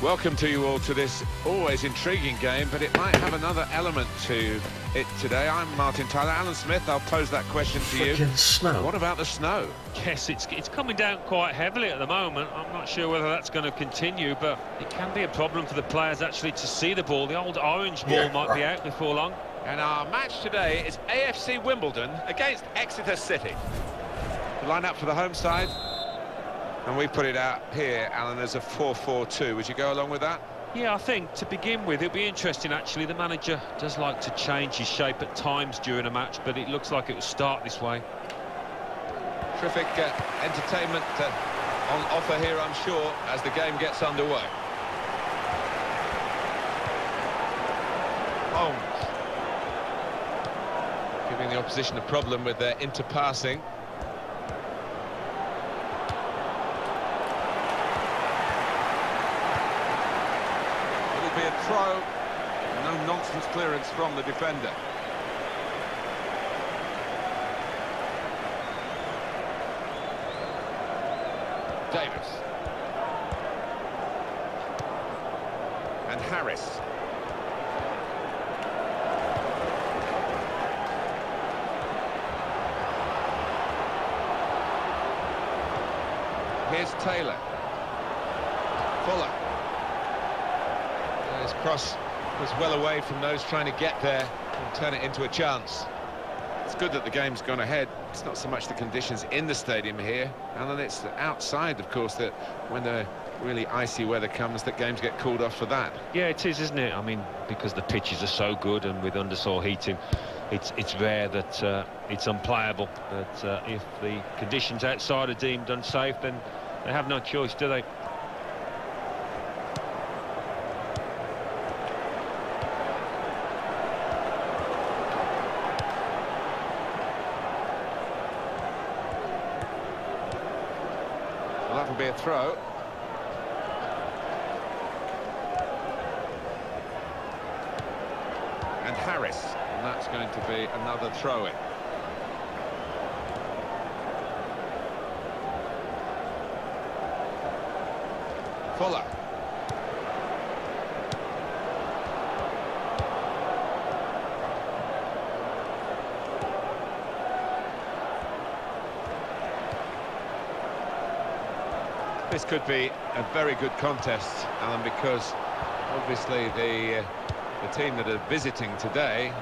Welcome to you all to this always intriguing game, but it might have another element to it today. I'm Martin Tyler. Alan Smith, I'll pose that question to you. Snow. What about the snow? Yes, it's coming down quite heavily at the moment. I'm not sure whether that's going to continue, but it can be a problem for the players actually to see the ball. The old orange ball might be out before long. And our match today is AFC Wimbledon against Exeter City. The line-up for the home side. And we put it out here, Alan, as a 4-4-2. Would you go along with that? Yeah, I think to begin with, it'll be interesting, actually. The manager does like to change his shape at times during a match, but it looks like it will start this way. Terrific entertainment on offer here, I'm sure, as the game gets underway. Holmes. Giving the opposition a problem with their interpassing. Be a throw, no nonsense clearance from the defender. Davis and Harris. Here's Taylor. Fuller. His cross was well away from those trying to get there and turn it into a chance. It's good that the game's gone ahead. It's not so much the conditions in the stadium here, and then it's outside, of course, that when the really icy weather comes, that games get called off for that. Yeah, it is, isn't it? I mean, because the pitches are so good and with undersoil heating, it's rare that it's unplayable. But if the conditions outside are deemed unsafe, then they have no choice, do they? Well, that'll be a throw. And Harris, and that's going to be another throw-in. Fuller. This could be a very good contest, Alan, because obviously the team that are visiting today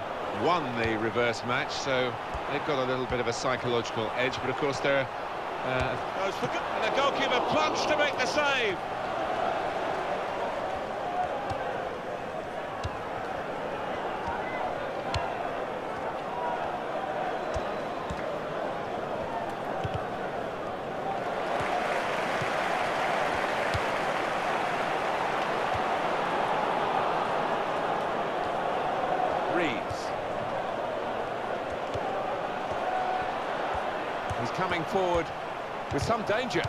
won the reverse match, so they've got a little bit of a psychological edge, but of course they're... and the goalkeeper plunged to make the save. He's coming forward with some danger.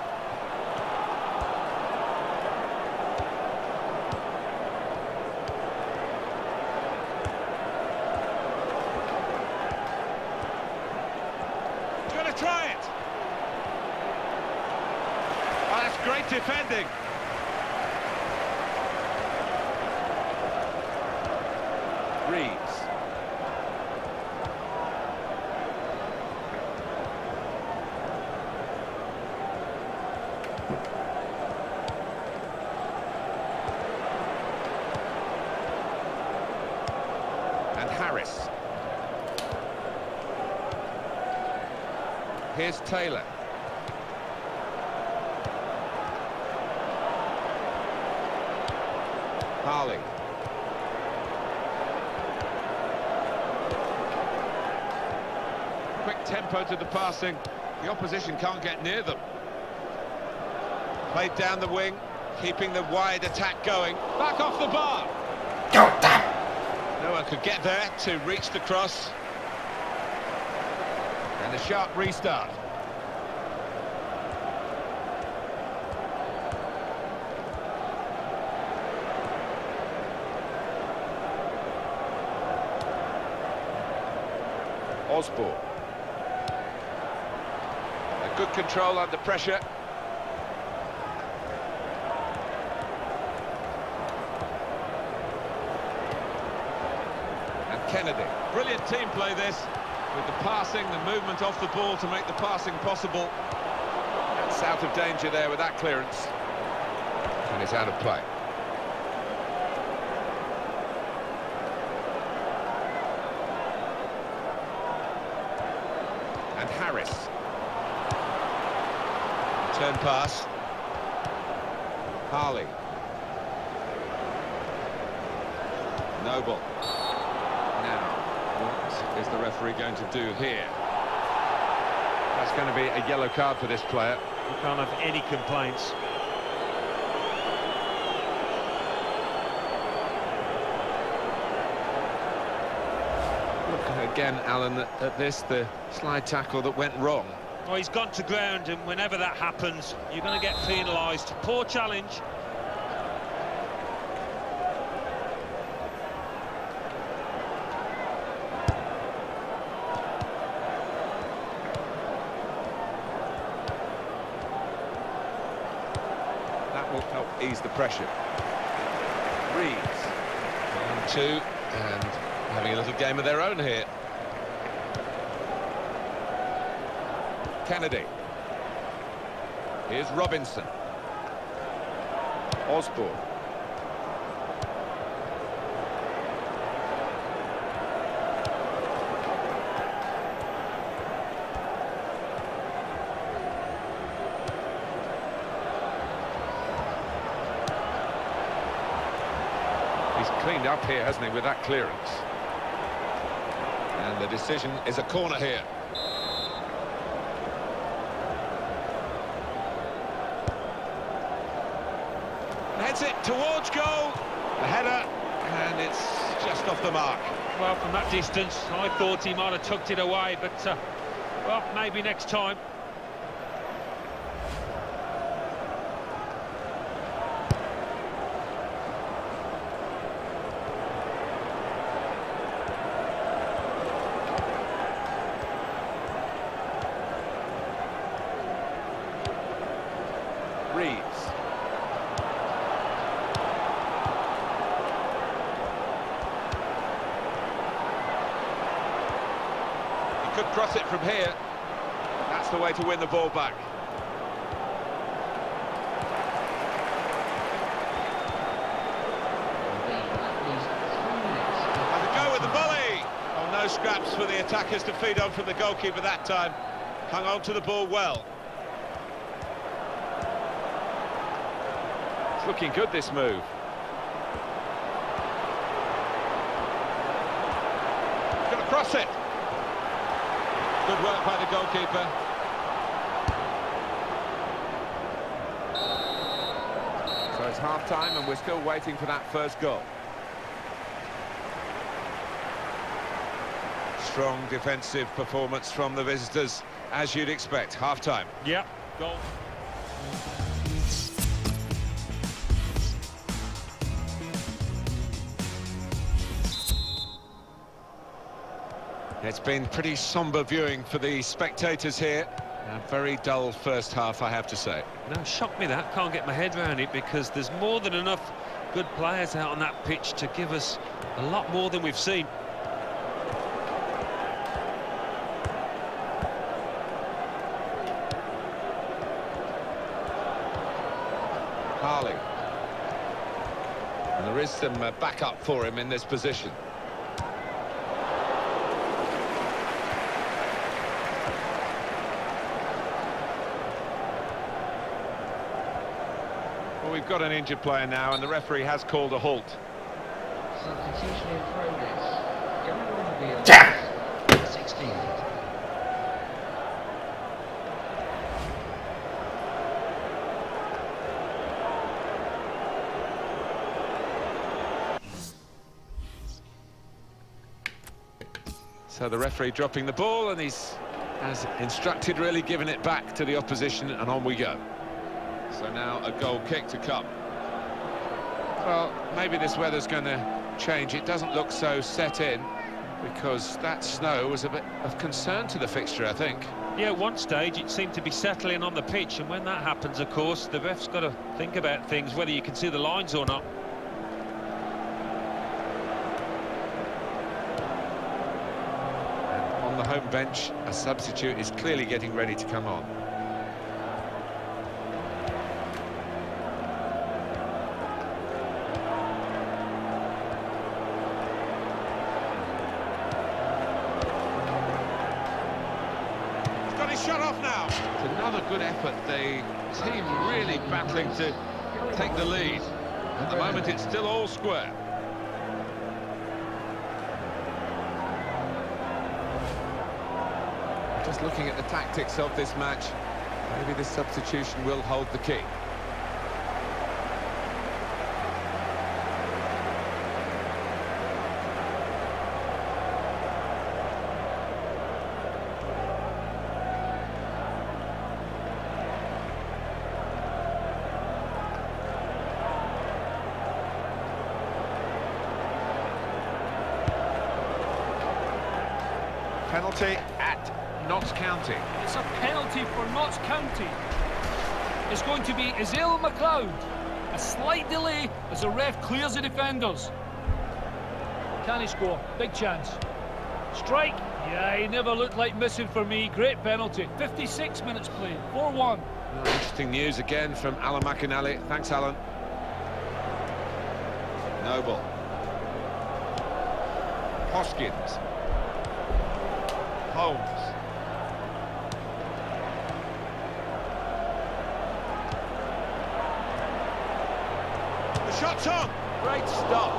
He's going to try it. Oh, that's great defending. Reeves. And Harris. Here's Taylor. Harley. Quick tempo to the passing. The opposition can't get near them. Played down the wing, keeping the wide attack going. Back off the bar. No one could get there to reach the cross. And a sharp restart. Osborne. A good control under pressure. Kennedy. Brilliant team play this, with the passing, the movement off the ball to make the passing possible. That's out of danger there with that clearance. And it's out of play. And Harris. Turn pass. Harley. Noble. Now, what is the referee going to do here? That's going to be a yellow card for this player. You can't have any complaints. Look again, Alan, at this, the slide tackle that went wrong. Well, he's gone to ground, and whenever that happens, you're going to get penalised. Poor challenge. That will help ease the pressure. Reeves. 1-2, and having a little game of their own here. Kennedy. Here's Robinson. Osborne. He's cleaned up here, hasn't he, with that clearance? And the decision is a corner here. Heads it towards goal. The header, and it's just off the mark. Well, from that distance, I thought he might have tucked it away, but, well, maybe next time. Reeves. He could cross it from here. That's the way to win the ball back. Have a go with the volley. Oh, no scraps for the attackers to feed on from the goalkeeper that time. Hung on to the ball well. Looking good, this move. Going to cross it. Good work by the goalkeeper. So it's half-time and we're still waiting for that first goal. Strong defensive performance from the visitors, as you'd expect. Half-time. Yeah, goal. It's been pretty sombre viewing for the spectators here. A very dull first half, I have to say. No, shocked me that. Can't get my head around it because there's more than enough good players out on that pitch to give us a lot more than we've seen. Harley. And there is some backup for him in this position. Well, we've got an injured player now, and the referee has called a halt. Substitution in progress. Everyone will be on 16. So the referee dropping the ball, and he's, as instructed, really giving it back to the opposition, and on we go. So now a goal kick to come. Well, maybe this weather's going to change. It doesn't look so set in, because that snow was a bit of concern to the fixture, I think. Yeah, at one stage it seemed to be settling on the pitch, and when that happens, of course, the ref's got to think about things, whether you can see the lines or not. home bench, a substitute is clearly getting ready to come on. He's got his shot off now. It's another good effort. The team really battling to take the lead. At the moment, it's still all square. Just looking at the tactics of this match, maybe this substitution will hold the key. Penalty at Notts County. It's a penalty for Notts County. It's going to be Ezell McLeod. A slight delay as the ref clears the defenders. Can he score? Big chance. Strike? Yeah, he never looked like missing for me. Great penalty. 56 minutes played. 4-1. Interesting news again from Alan McInally. Thanks, Alan. Noble. Hoskins. Holmes. The shot's on. Great stop.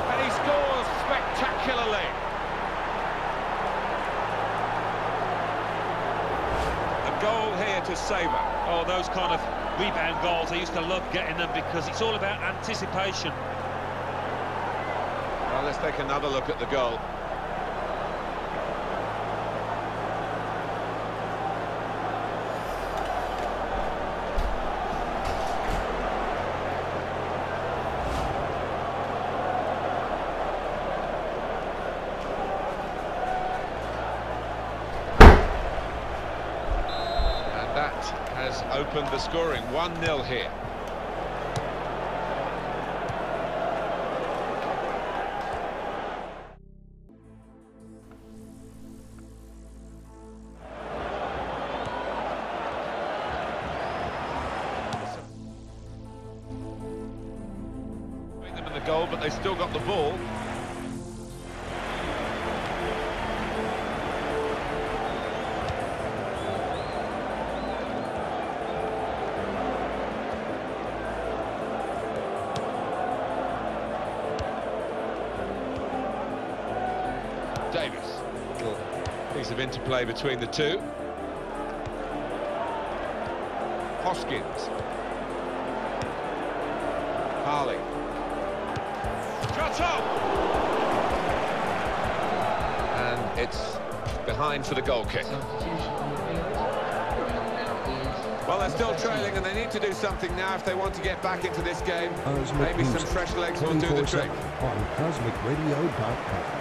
And he scores spectacularly. A goal here to savour. Oh, those kind of rebound goals, I used to love getting them because it's all about anticipation. Well, let's take another look at the goal. Has opened the scoring. 1-0 here. Them in the goal, but they still got the ball. Davis. Little piece of interplay between the two. Hoskins. Harley. Shot up! And it's behind for the goal kick. Well, they're still trailing and they need to do something now if they want to get back into this game. Maybe some fresh legs will do the trick. On CosmicRadio.com.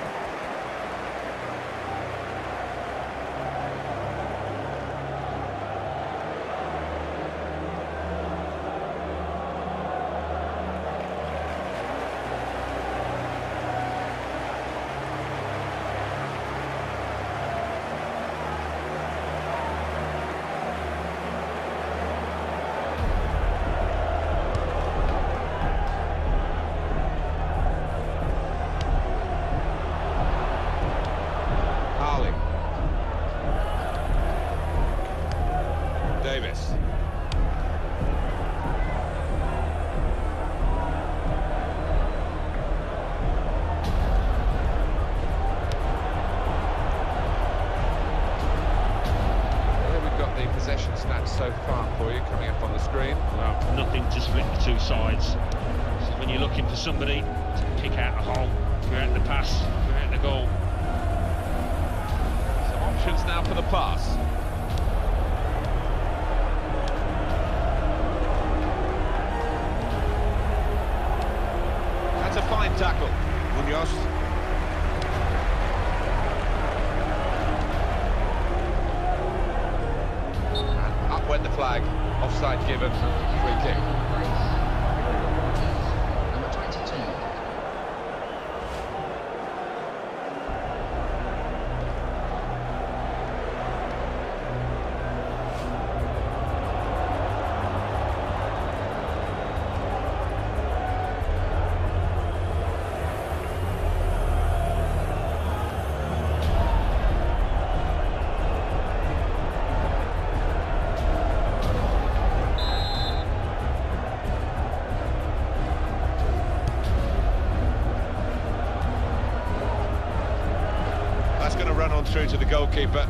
Davis. Here we've got the possession stats so far for you coming up on the screen. Well, nothing to split the two sides. So when you're looking for somebody to pick out a hole, create the pass, create the goal. Some options now for the pass. That's a fine tackle, Munoz. And up went the flag, offside given, free kick. Number 22. run on through to the goalkeeper.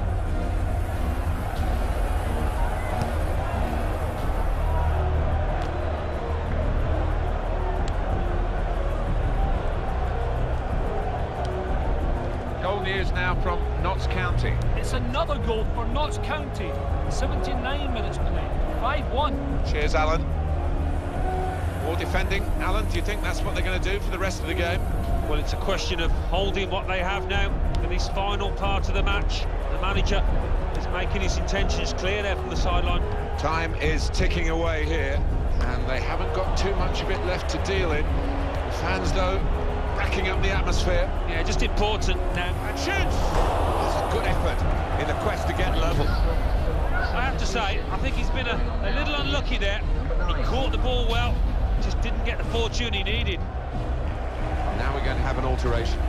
Goal news now from Notts County. It's another goal for Notts County. 79 minutes played. 5-1. Cheers, Alan. More defending. Alan, do you think that's what they're going to do for the rest of the game? Well, it's a question of holding what they have now for this final part of the match. The manager is making his intentions clear there from the sideline. Time is ticking away here, and they haven't got too much of it left to deal in. The fans, though, racking up the atmosphere. Yeah, just important now. And shoots! That's a good effort in the quest to get level. I have to say, I think he's been a little unlucky there. He caught the ball well, just didn't get the fortune he needed. Now we're going to have an alteration.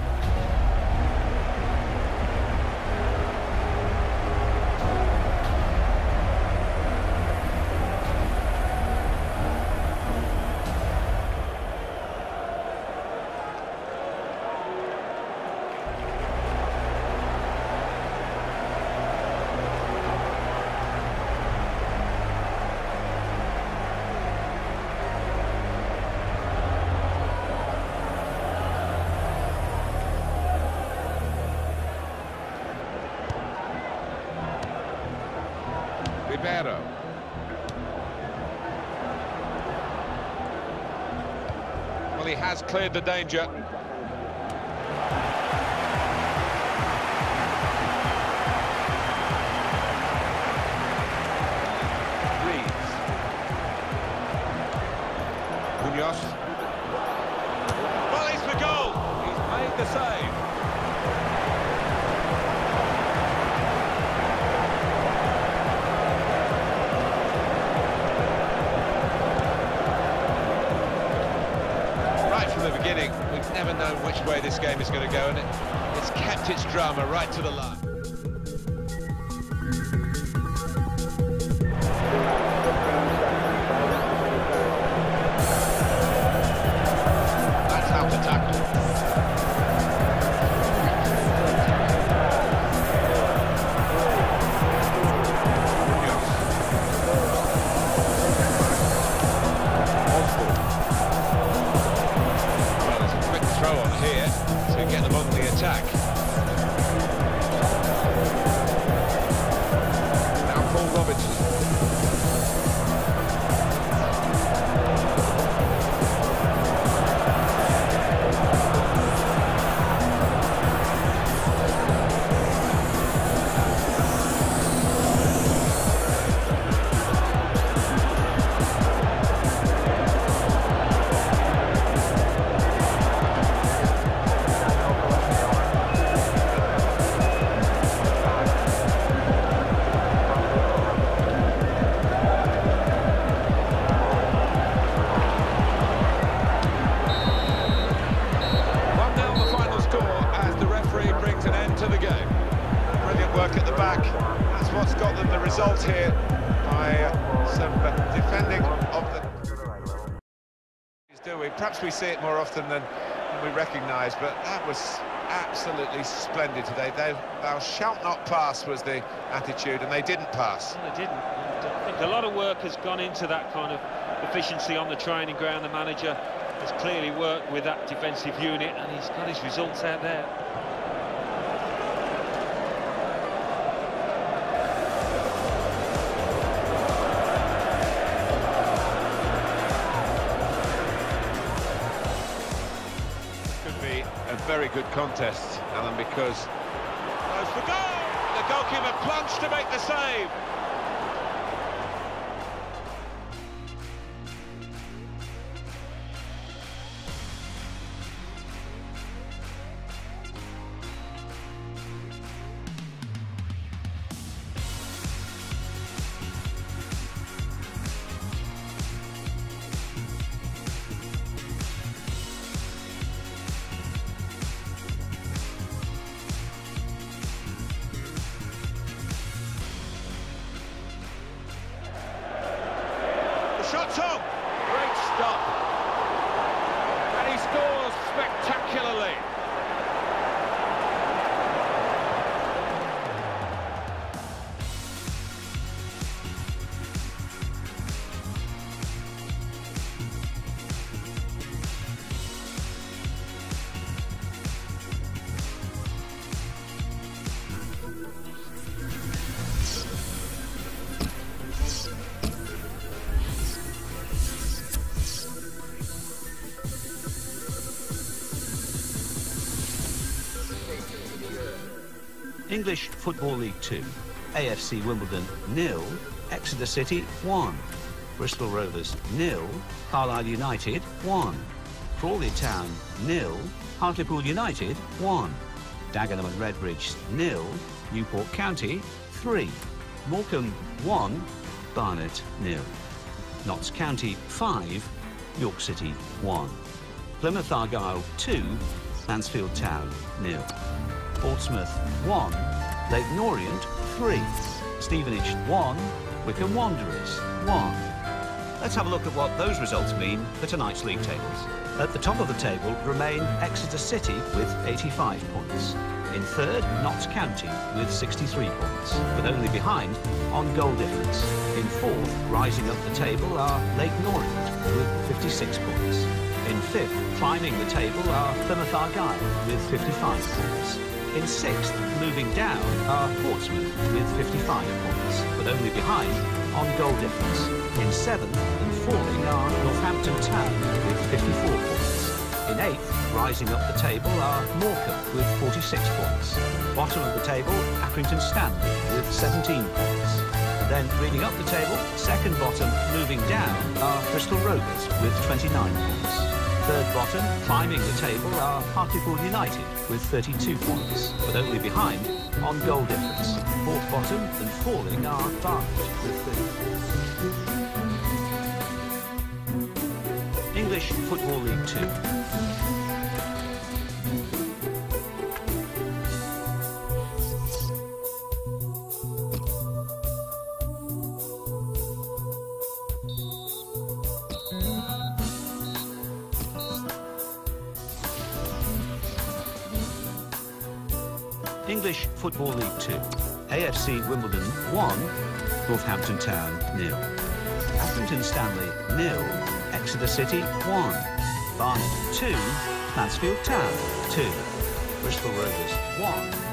Ribeiro. Well, he has cleared the danger. Reeves. Munoz. Well, it's the goal. He's made the save. From the beginning, we've never known which way this game is going to go, and it's kept its drama right to the line. That's how to tackle. Throw on here to get them on the attack. Now Paul Robinson. At the back, that's what's got them the result here by some defending of the. Perhaps we see it more often than we recognise, but that was absolutely splendid today. Thou shalt not pass was the attitude, and they didn't pass. No, they didn't. And I think a lot of work has gone into that kind of efficiency on the training ground. The manager has clearly worked with that defensive unit, and he's got his results out there. A very good contest, Alan, because goes for goal! The goalkeeper plunged to make the save. Shot's on! Great stop. And he scores spectacularly. English Football League 2. AFC Wimbledon 0, Exeter City 1. Bristol Rovers 0, Carlisle United 1. Crawley Town 0, Hartlepool United 1. Dagenham and Redbridge 0, Newport County 3. Morecambe 1, Barnet 0. Notts County 5, York City 1. Plymouth Argyle 2, Mansfield Town 0. Portsmouth 1, Leyton Orient 3. Stevenage 1, Wycombe Wanderers 1. Let's have a look at what those results mean for tonight's league tables. At the top of the table remain Exeter City with 85 points. In third, Notts County with 63 points, but only behind on goal difference. In fourth, rising up the table are Leyton Orient with 56 points. In fifth, climbing the table are Plymouth Argyle with 55 points. In sixth, moving down are Portsmouth with 55 points, but only behind on goal difference. In seventh and falling are Northampton Town with 54 points. In eighth, rising up the table are Morecambe with 46 points. Bottom of the table, Accrington Stanley with 17 points. And then reading up the table, second bottom, moving down are Bristol Rovers with 29 points. Third bottom, climbing the table are Hartlepool United with 32 points, but only behind on goal difference. Fourth bottom and falling are Barnet with 30. English Football League 2. English Football League 2. AFC Wimbledon 1, Northampton Town 0. Accrington Stanley 0, Exeter City 1. Barnet 2, Mansfield Town 2. Bristol Rovers 1.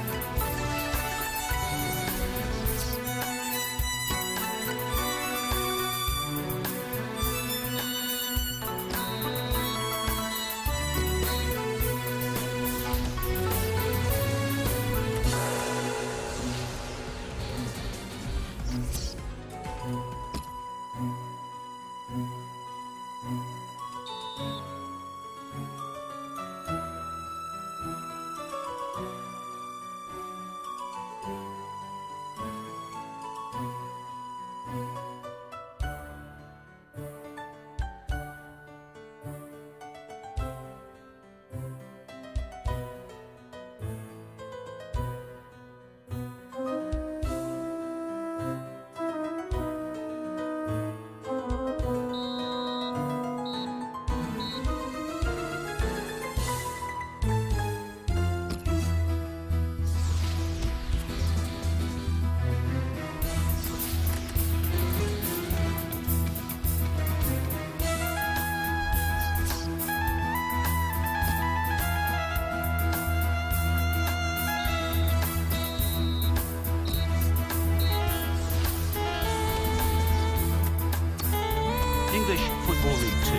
English Football League 2.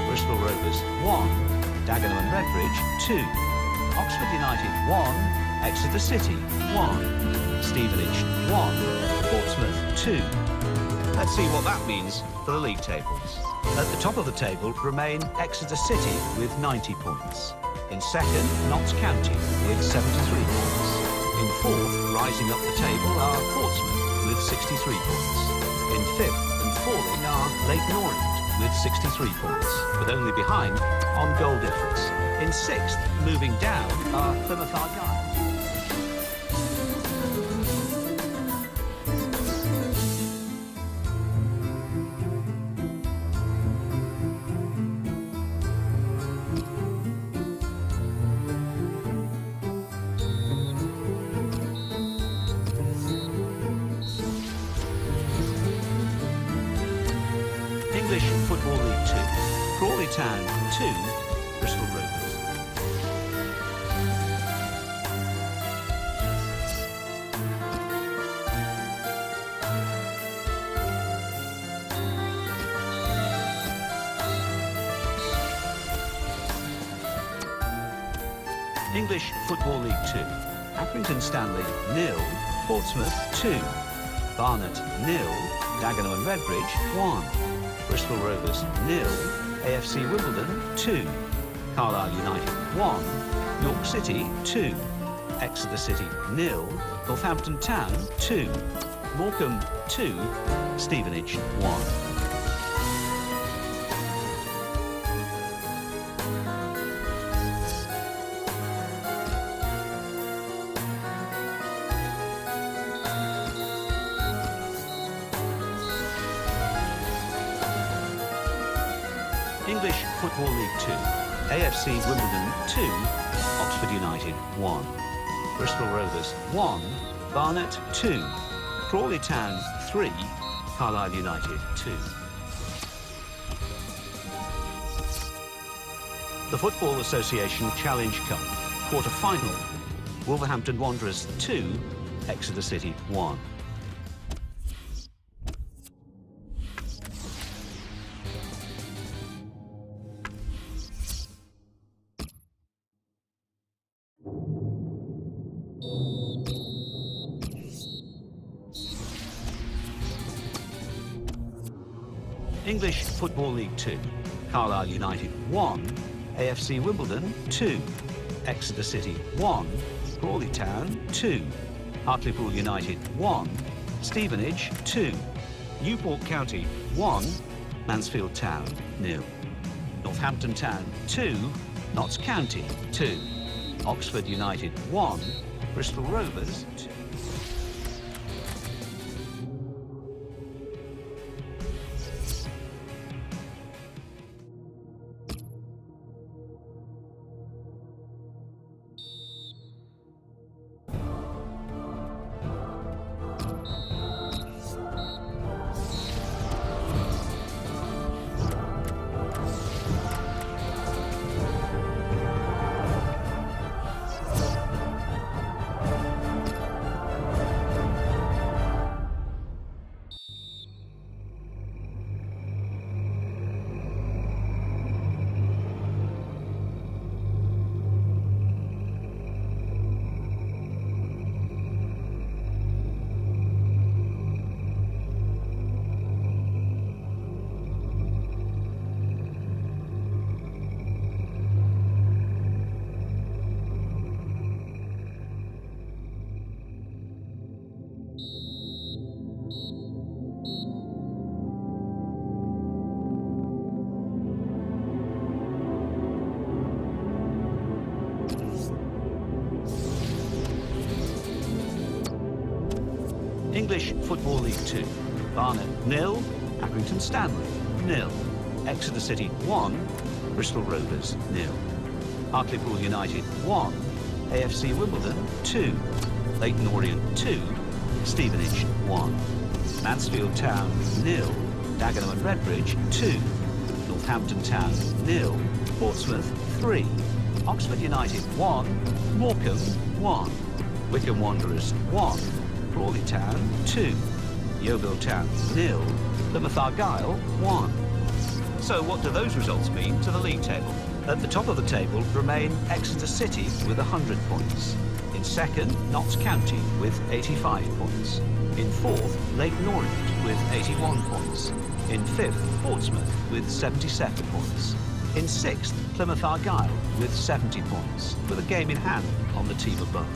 Bristol Rovers 1, Dagenham and Redbridge 2. Oxford United 1, Exeter City 1. Stevenage 1, Portsmouth 2. Let's see what that means for the league tables. At the top of the table remain Exeter City with 90 points. In second, Notts County with 73 points. In fourth, rising up the table are Portsmouth with 63 points. In fifth and falling are Leyton Orient with 63 points, but only behind on goal difference. In sixth, moving down are Plymouth Argyle. English Football League 2. Crawley Town 2, Bristol Rovers. English Football League 2. Accrington Stanley 0, Portsmouth 2, Barnet 0, Dagenham and Redbridge 1, Bristol Rovers 0, AFC Wimbledon 2, Carlisle United 1, York City 2, Exeter City 0, Northampton Town 2, Morecambe 2, Stevenage 1. English Football League 2, AFC Wimbledon 2, Oxford United 1, Bristol Rovers 1, Barnet 2, Crawley Town 3, Carlisle United 2. The Football Association Challenge Cup, quarter-final, Wolverhampton Wanderers 2, Exeter City 1. English Football League 2, Carlisle United 1, AFC Wimbledon 2, Exeter City 1, Crawley Town 2, Hartlepool United 1, Stevenage 2, Newport County 1, Mansfield Town 0, Northampton Town 2, Notts County 2, Oxford United 1, Bristol Rovers 2. English Football League 2, Barnet 0, Accrington Stanley 0, Exeter City 1, Bristol Rovers 0, Hartlepool United 1, AFC Wimbledon 2, Leyton Orient 2, Stevenage 1, Mansfield Town 0, Dagenham and Redbridge 2, Northampton Town 0, Portsmouth 3, Oxford United 1, Morecambe 1, Wycombe Wanderers 1, Crawley Town 2, Yeovil Town 0, Plymouth Argyle 1. So what do those results mean to the league table? At the top of the table remain Exeter City with 100 points. In second, Notts County with 85 points. In fourth, Leyton Orient with 81 points. In fifth, Portsmouth with 77 points. In sixth, Plymouth Argyle with 70 points, with a game in hand on the team above.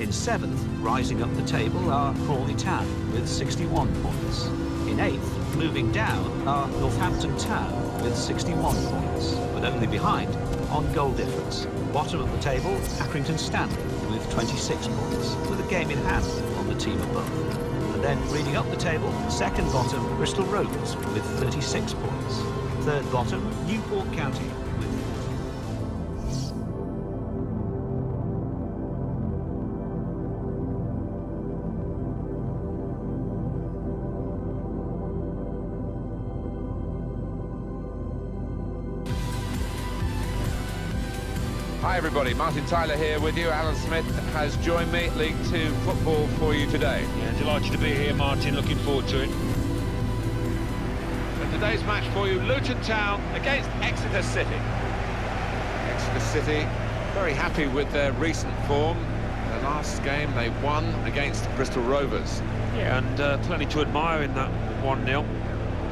In seventh, rising up the table, are Crawley Town with 61 points. In eighth, moving down, are Northampton Town with 61 points, with only behind on goal difference. Bottom of the table, Accrington Stanley with 26 points, with a game in hand on the team above. And then, reading up the table, second bottom, Bristol Rovers with 36 points. Third bottom, Newport County with... Hi everybody, Martin Tyler here with you. Alan Smith has joined me. League 2 football for you today. Yeah, delighted to be here, Martin. Looking forward to it. And today's match for you, Luton Town against Exeter City. Exeter City very happy with their recent form. The last game they won against Bristol Rovers. Yeah, and plenty to admire in that 1-0.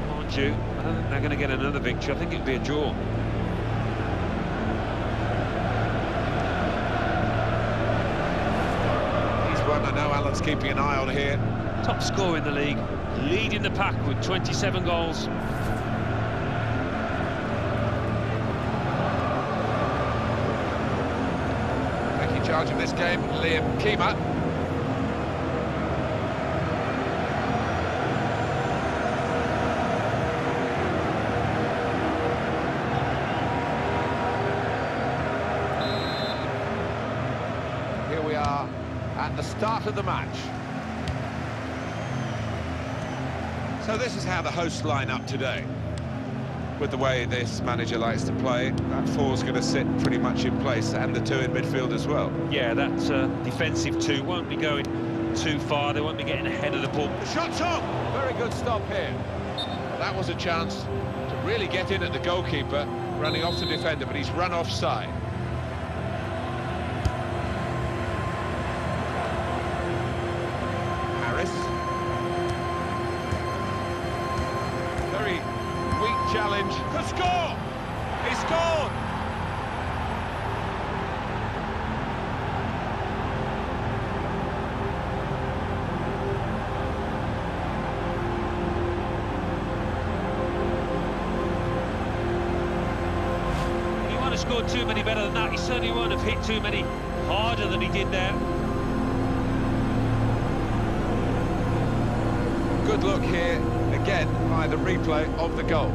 Mind you, I don't think they're going to get another victory. I think it'll be a draw. He's one I know Alan's keeping an eye on here. Top scorer in the league, leading the pack with 27 goals. Taking charge of this game, Liam Keema. Here we are at the start of the match. So this is how the hosts line up today. With the way this manager likes to play, that four's going to sit pretty much in place, and the two in midfield as well. Yeah, that defensive two won't be going too far. They won't be getting ahead of the ball. The shot's on! Very good stop here. That was a chance to really get in at the goalkeeper, running off the defender, but he's run offside. Very weak challenge. Could score! He scored! He won't have scored too many better than that. He certainly won't have hit too many harder than he did there. Good look here, again, by the replay of the goal.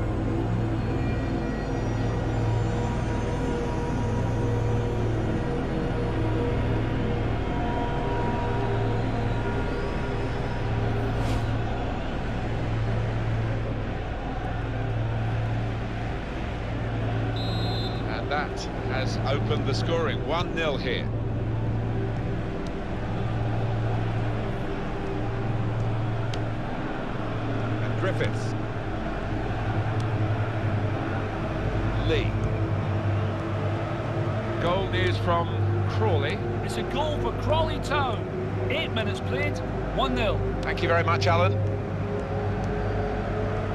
And that has opened the scoring, 1-0 here. Griffiths. Lee. Goal news from Crawley. It's a goal for Crawley Town. 8 minutes played, 1-0. Thank you very much, Alan.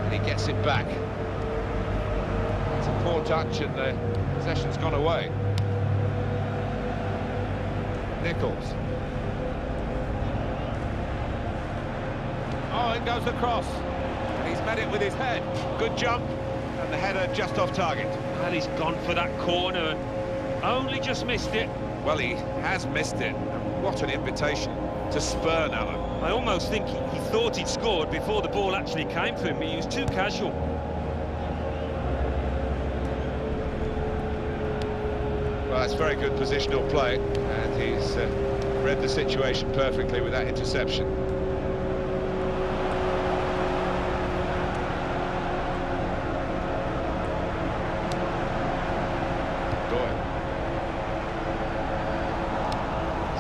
And he gets it back. It's a poor touch and the possession's gone away. Nichols. Oh, in goes the cross. He's met it with his head. Good jump, and the header just off target. And he's gone for that corner and only just missed it. Well, he has missed it. What an invitation to spurn, Alan. I almost think he thought he'd scored before the ball actually came to him. He was too casual. Well, it's very good positional play, and he's read the situation perfectly with that interception.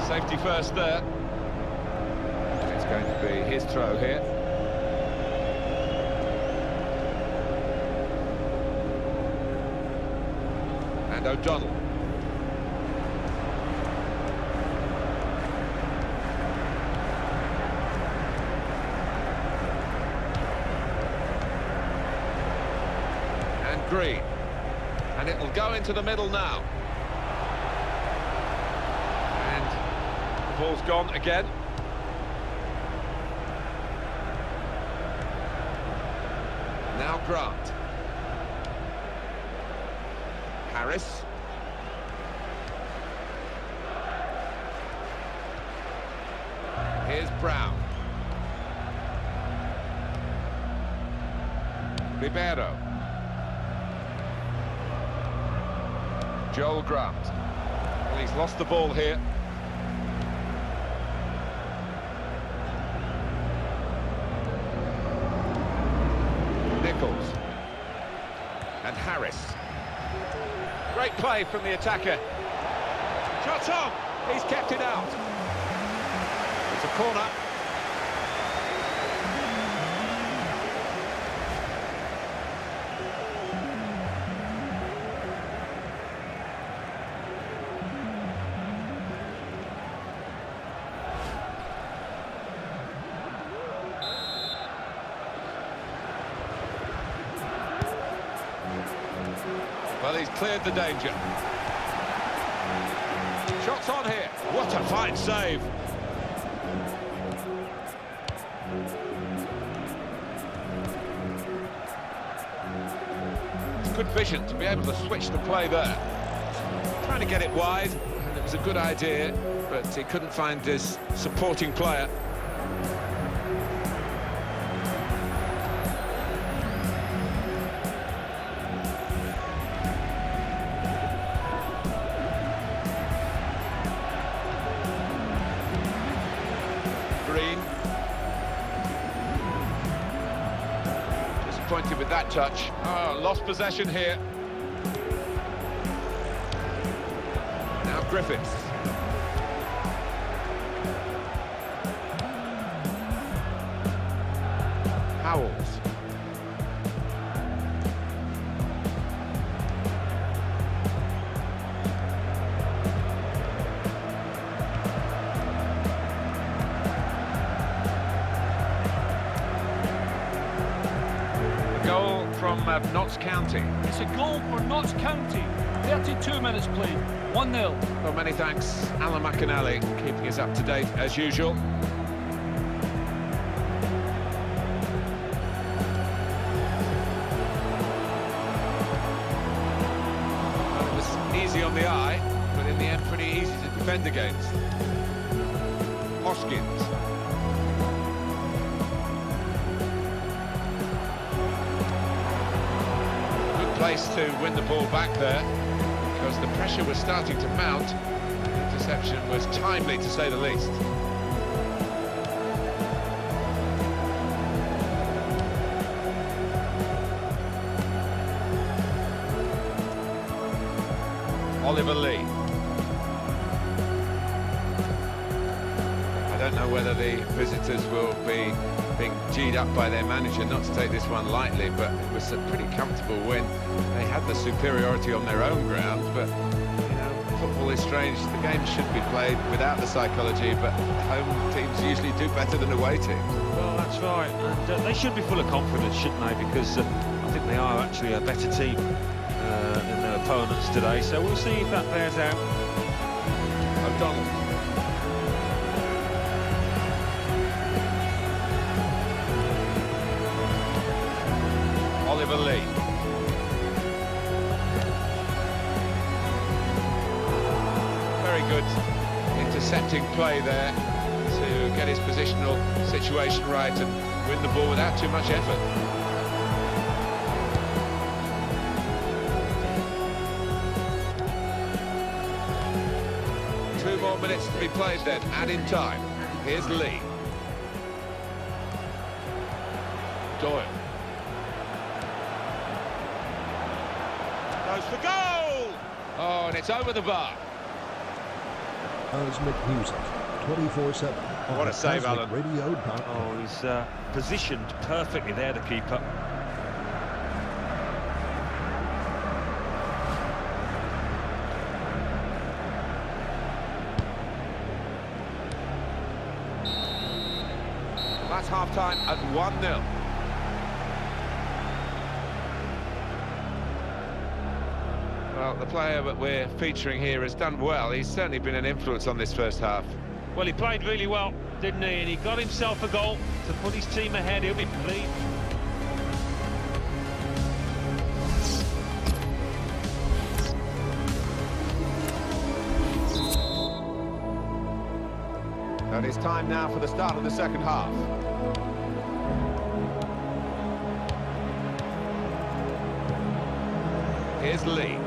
Safety first there. It's going to be his throw here. And O'Donnell. And Green. And it'll go into the middle now. Ball's gone again. Now Grant. Harris. Here's Brown. Ribeiro. Joel Grant. Well, he's lost the ball here. Nichols. And Harris. Great play from the attacker. Shot on! He's kept it out. It's a corner. Well, he's cleared the danger. Shots on here. What a fine save. It's good vision to be able to switch the play there. Trying to get it wide, and it was a good idea, but he couldn't find his supporting player. Disappointed with that touch. Oh, lost possession here. Now Griffiths. Howells. Goal from Notts County. It's a goal for Notts County. 32 minutes played. 1-0. Well, many thanks, Alan McInally, keeping us up to date as usual. Well, it was easy on the eye, but in the end pretty easy to defend against. Hoskins. Place to win the ball back there, because the pressure was starting to mount. The interception was timely, to say the least. Oliver Lee. I don't know whether the visitors will be being G'd up by their manager not to take this one lightly, but it was a pretty comfortable win. They had the superiority on their own ground, but you know, football is strange. The game should be played without the psychology, but home teams usually do better than away teams. Well, that's right, and they should be full of confidence, shouldn't they? Because I think they are actually a better team than their opponents today. So we'll see if that bears out. O'Donnell. Oliver Lee. Very good intercepting play there to get his positional situation right and win the ball without too much effort. Two more minutes to be played then, add in time. Here's Lee. Doyle. Goes for goal! Oh, and it's over the bar. Cosmic Music, 24/7. What a save, Alan. Radio.com. Oh, he's positioned perfectly there, the keeper. That's half-time at 1-0. Well, the player that we're featuring here has done well. He's certainly been an influence on this first half. Well, he played really well, didn't he? And he got himself a goal to put his team ahead. He'll be pleased. And it's time now for the start of the second half. Here's Lee.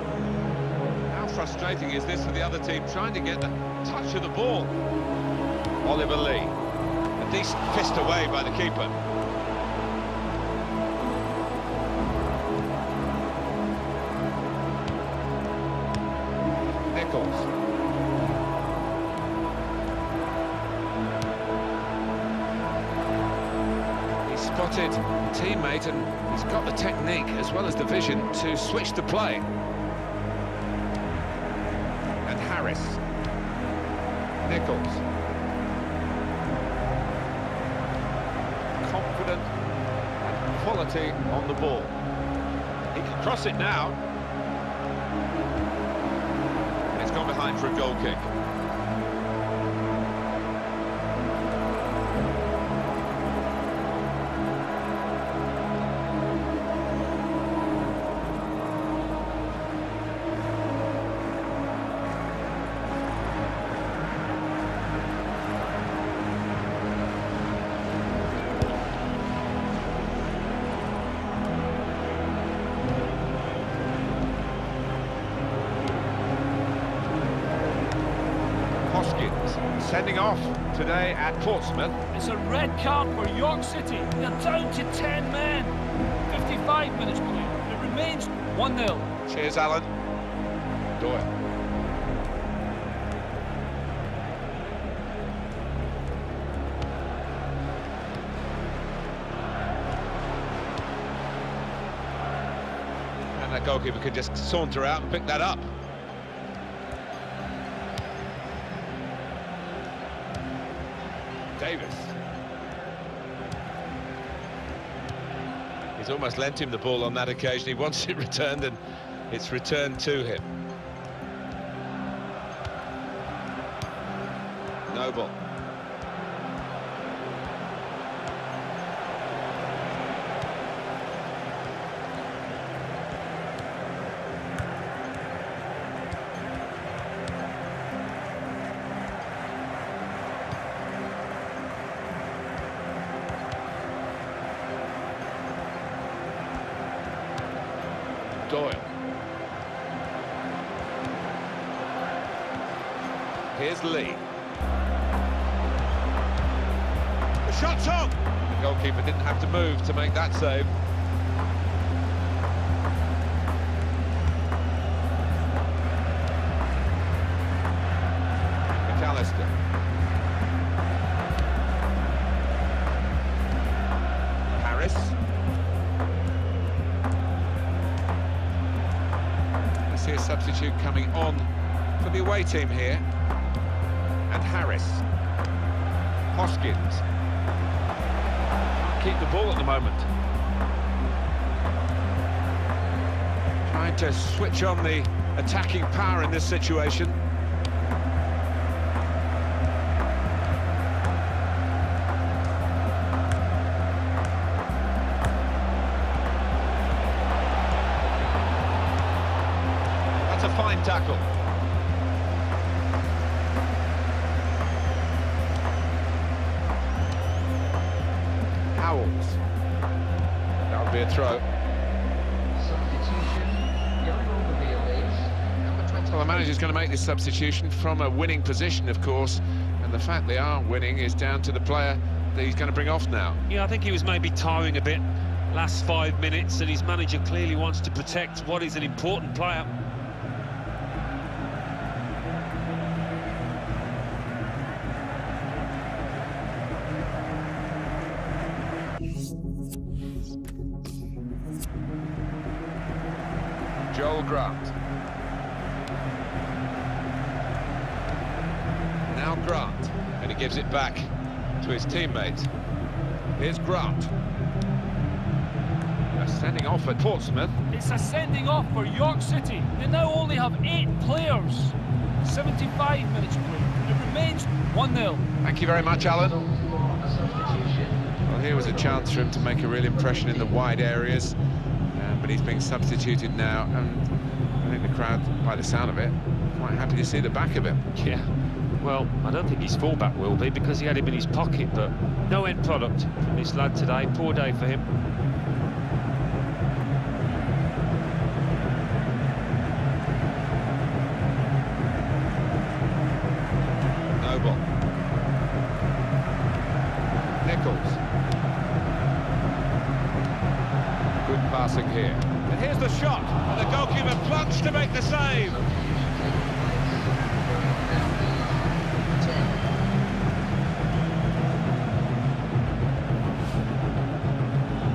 How frustrating is this for the other team, trying to get the touch of the ball? Oliver Lee. A decent fist away by the keeper. Nichols. He's spotted a teammate and he's got the technique as well as the vision to switch the play. And Harris. Nichols. Confident and quality on the ball. He can cross it now. behind for a goal kick. Sending off today at Portsmouth. It's a red card for York City. They're down to 10 men. 55 minutes played. It remains 1-0. Cheers, Alan. Doyle. And that goalkeeper could just saunter out and pick that up. Davis. He's almost lent him the ball on that occasion. He wants it returned, and it's returned to him. Noble. Doyle. Here's Lee. The shot's on! The goalkeeper didn't have to move to make that save. McAllister. Harris. A substitute coming on for the away team here, and Harris. Hoskins. Keep the ball at the moment. Trying to switch on the attacking power in this situation. A fine tackle. Howells. That would be a throw. Substitution. Going on the wheel is number 20. Well, the manager's going to make this substitution from a winning position, of course, and the fact they are winning is down to the player that he's going to bring off now. Yeah, I think he was maybe tiring a bit last 5 minutes, and his manager clearly wants to protect what is an important player. Joel Grant. Now Grant, and he gives it back to his teammates. Here's Grant. A sending off at Portsmouth. It's a sending off for York City. They now only have 8 players. 75 minutes played. It remains 1-0. Thank you very much, Alan. A substitution. Well, here was a chance for him to make a real impression in the wide areas. But he's being substituted now, and I think the crowd, by the sound of it, quite happy to see the back of him. Yeah, well, I don't think his fullback will be, because he had him in his pocket, but no end product from this lad today. Poor day for him. Noble. Nichols. Good passing here. And here's the shot. And the goalkeeper plunged to make the save.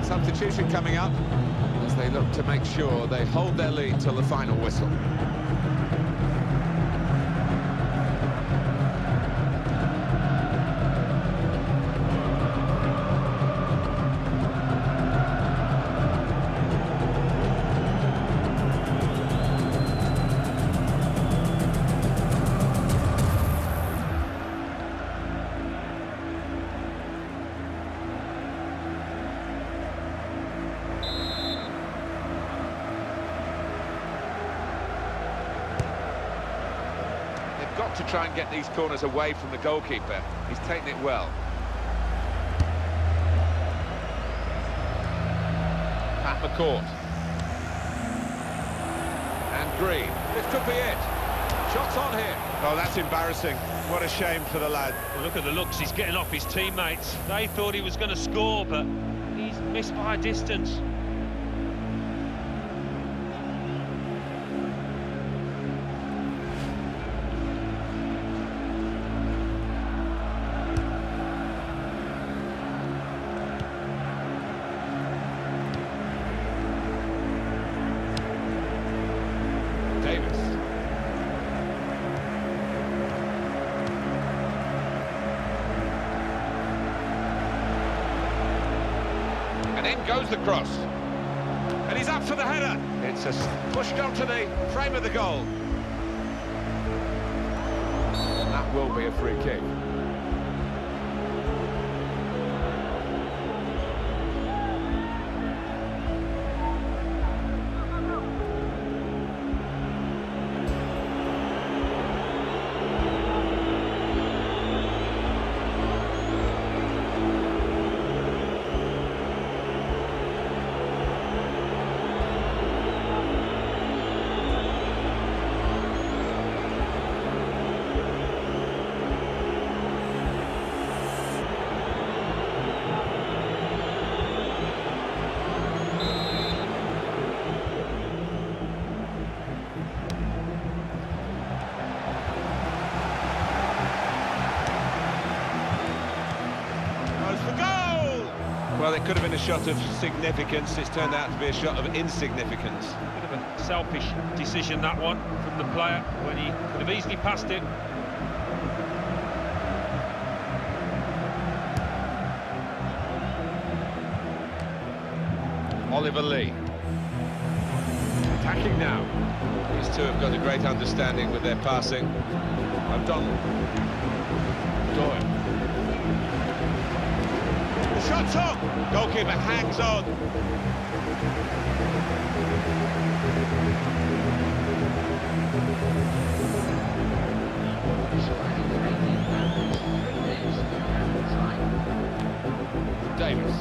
Substitution coming up as they look to make sure they hold their lead till the final whistle. got to try and get these corners away from the goalkeeper. He's taken it well. Pat McCourt. And Green. This could be it. Shots on here. Oh, that's embarrassing. What a shame for the lad. Well, look at the looks he's getting off his teammates. They thought he was going to score, but he's missed by a distance. Davis. And in goes the cross. And he's up for the header. It's pushed onto the frame of the goal. And that will be a free kick. Well, it could have been a shot of significance. It's turned out to be a shot of insignificance. Bit of a selfish decision, that one, from the player, when he could have easily passed it. Oliver Lee. Attacking now. These two have got a great understanding with their passing. O'Donnell. Doyle. The shot's on! Goalkeeper hangs on. Davis.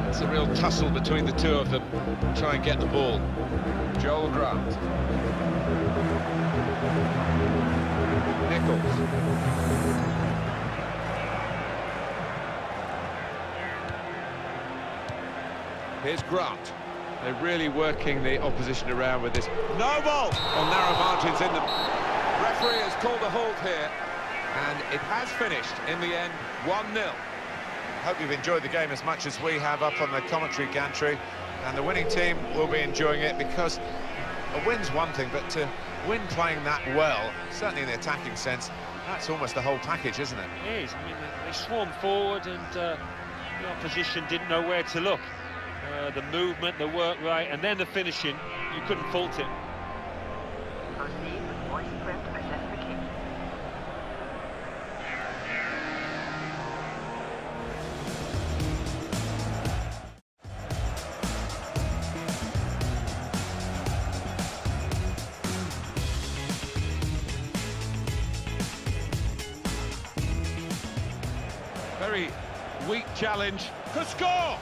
It's a real tussle between the two of them. Try and get the ball. Joel Grant. Nichols. Here's Grant. They're really working the opposition around with this. No ball! On narrow margins in them. Referee has called a halt here, and it has finished in the end 1-0. Hope you've enjoyed the game as much as we have up on the commentary gantry, and the winning team will be enjoying it, because a win's one thing, but to win playing that well, certainly in the attacking sense, that's almost the whole package, isn't it? It is. I mean, they swarmed forward, and the opposition didn't know where to look. The movement, the work rate, and then the finishing, you couldn't fault it. Proceed with voice print identification. Very weak challenge. Could score!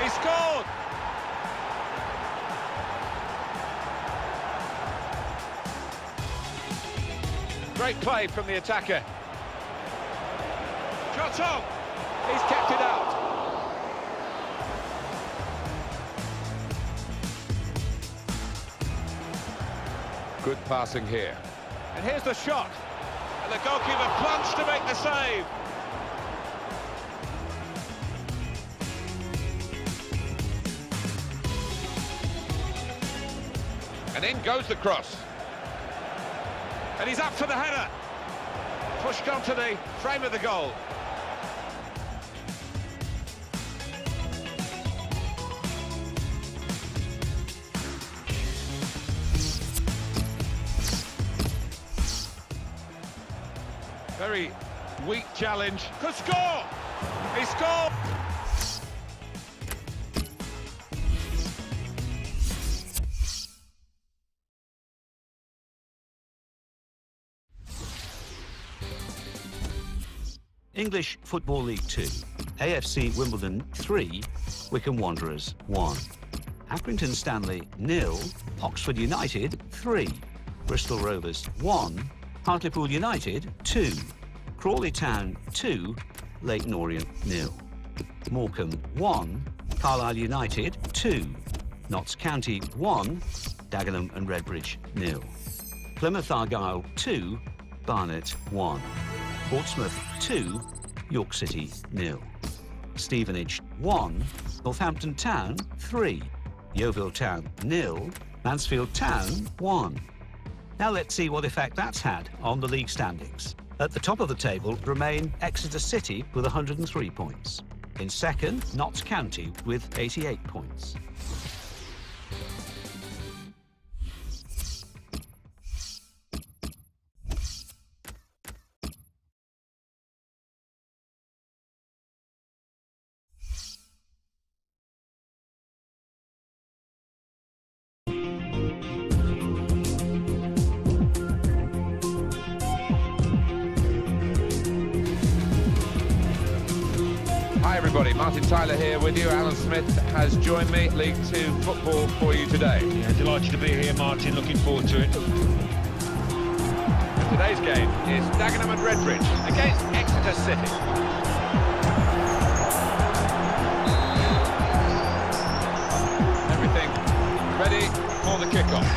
He scored! Great play from the attacker. Shot on! He's kept it out. Good passing here. And here's the shot. And the goalkeeper plunged to make the save. And in goes the cross. And he's up for the header. Pushed onto the frame of the goal. Very weak challenge. Could score! He scored! English Football League 2. AFC Wimbledon 3, Wycombe Wanderers 1. Accrington Stanley 0, Oxford United 3. Bristol Rovers 1, Hartlepool United 2. Crawley Town 2, Leyton Orient 0. Morecambe 1, Carlisle United 2. Notts County 1, Dagenham and Redbridge 0. Plymouth Argyle 2, Barnet 1. Portsmouth 2, York City 0. Stevenage 1, Northampton Town 3. Yeovil Town 0, Mansfield Town 1. Now let's see what effect that's had on the league standings. At the top of the table remain Exeter City with 103 points. In second, Notts County with 88 points. Hi everybody, Martin Tyler here with you. Alan Smith has joined me. League 2 football for you today. Yeah, delighted to be here, Martin. Looking forward to it. Today's game is Dagenham and Redbridge against Exeter City. Everything ready for the kickoff.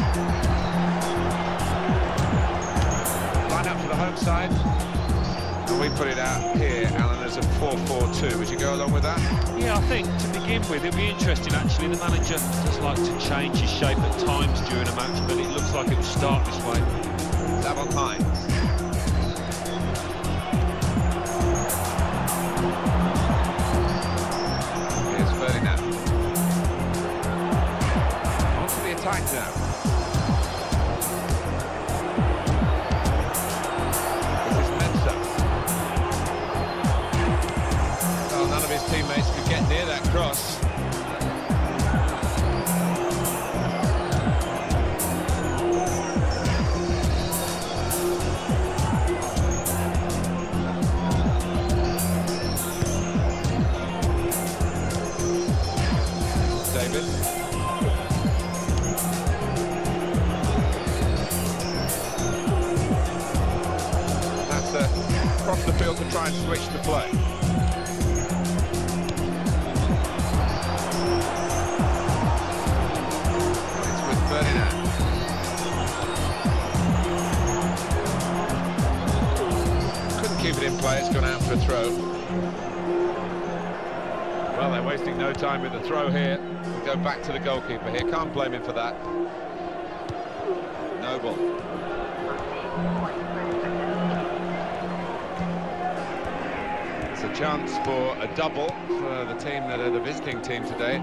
Line up for the home side. And we put it out here, Alan, as a 4-4-2. Would you go along with that? Yeah, I think to begin with, it'll be interesting actually. The manager does like to change his shape at times during a match, but it looks like it will start this way. Davon Hines. Here's Ferdinand. On to the attack now. None of his teammates could get near that cross. David. That's across the field to try and switch the play. Keep it in play, it's gone out for a throw. Well, they're wasting no time with the throw here. We go back to the goalkeeper here, can't blame him for that. Noble. It's a chance for a double for the team that are the visiting team today.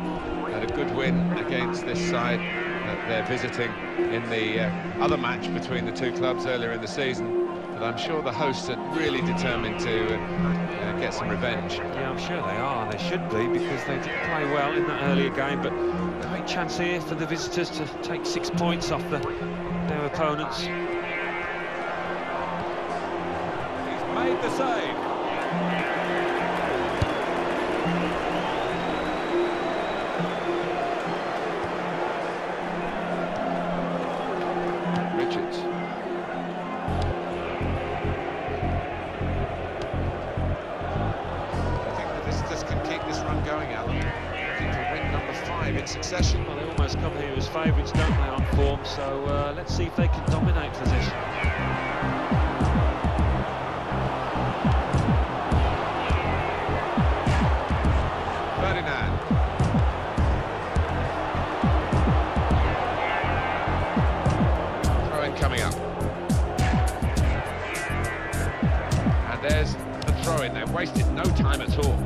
Had a good win against this side that they're visiting in the other match between the two clubs earlier in the season. But I'm sure the hosts are really determined to get some revenge. Yeah, I'm sure they are. They should be, because they did play well in that earlier game. But great chance here for the visitors to take 6 points off their opponents. He's made the save. Richards. Going, Alan, looking for win number 5 in succession. Well, they almost come here as favourites, don't they, on form? So let's see if they can dominate possession. Ferdinand. Throw-in coming up. And there's the throw-in. They've wasted no time at all.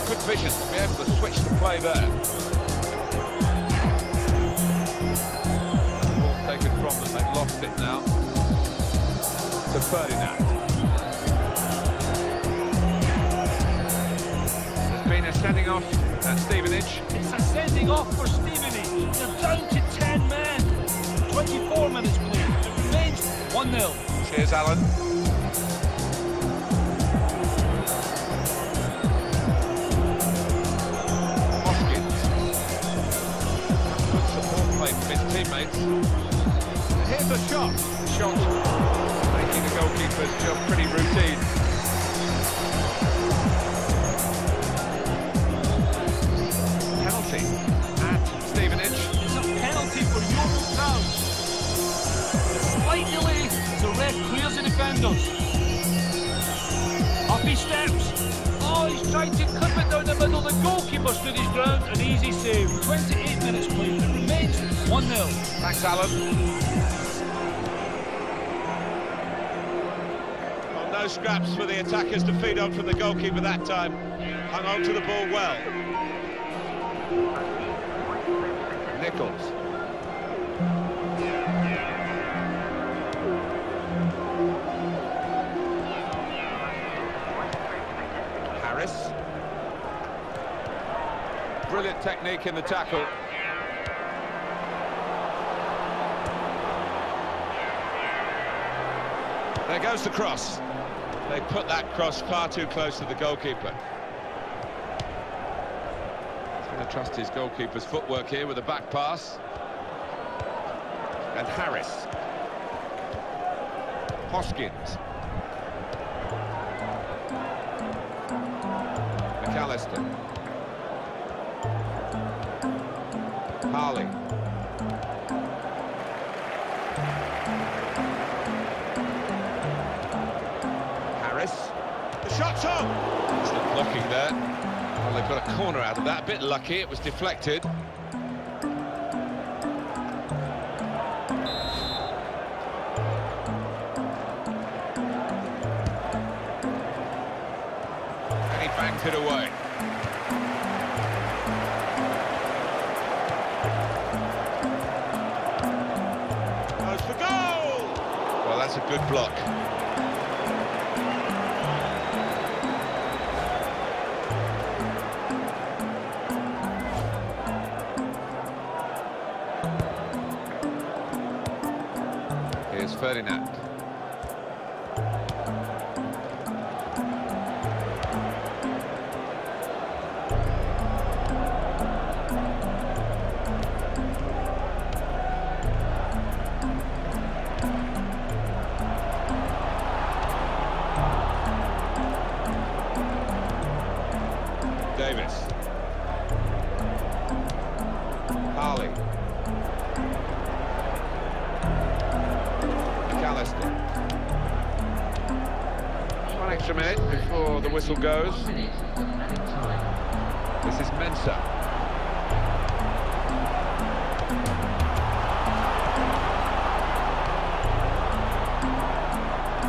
Good vision to be able to switch the play there. The ball taken from them, they've lost it now. To Ferdinand. There's been a sending off at Stevenage. It's a sending coming off for Stevenage. They're down to 10 men. 24 minutes played. It remains 1-0. Cheers, Alan. Hoskins. Good support play from his teammates. Here's a shot. Shot making the goalkeeper's job pretty routine. Penalty at Stevenage. It's a penalty for York Town. A slight delay as the ref clears the defenders. Up he steps. Oh, he's trying to clip it down the middle. The goalkeeper stood his ground. An easy save. 28 minutes played. It remains 1-0. Thanks, Alan. Well, no scraps for the attackers to feed on from the goalkeeper that time. Hung on to the ball well. Nichols. Harris. Brilliant technique in the tackle. There goes the cross. They put that cross far too close to the goalkeeper. He's going to trust his goalkeeper's footwork here with a back pass. And Harris. Hoskins. McAllister. Harley. Harris. The shot's on! It's not blocking there. Well, they've got a corner out of that. A bit lucky, it was deflected. And he banked it away. Goes for goal! Well, that's a good block. Here's Ferdinand. Davis. Harley. McAllister. One extra minute before the whistle goes. 1 minute of added time. This is Mensah.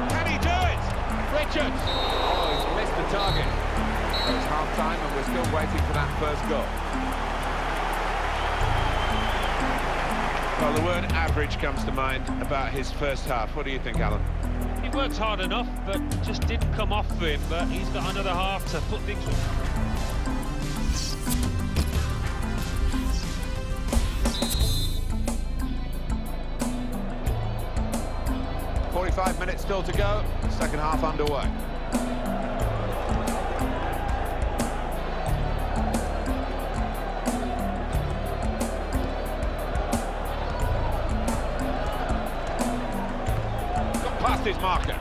Can he do it? Richards! Oh, he's missed the target. So it's half-time and we're still waiting for that first goal. Well, the word average comes to mind about his first half. What do you think, Alan? He worked hard enough, but just didn't come off for him. But he's got another half to put things. 45 minutes still to go. Second half underway. Past his marker.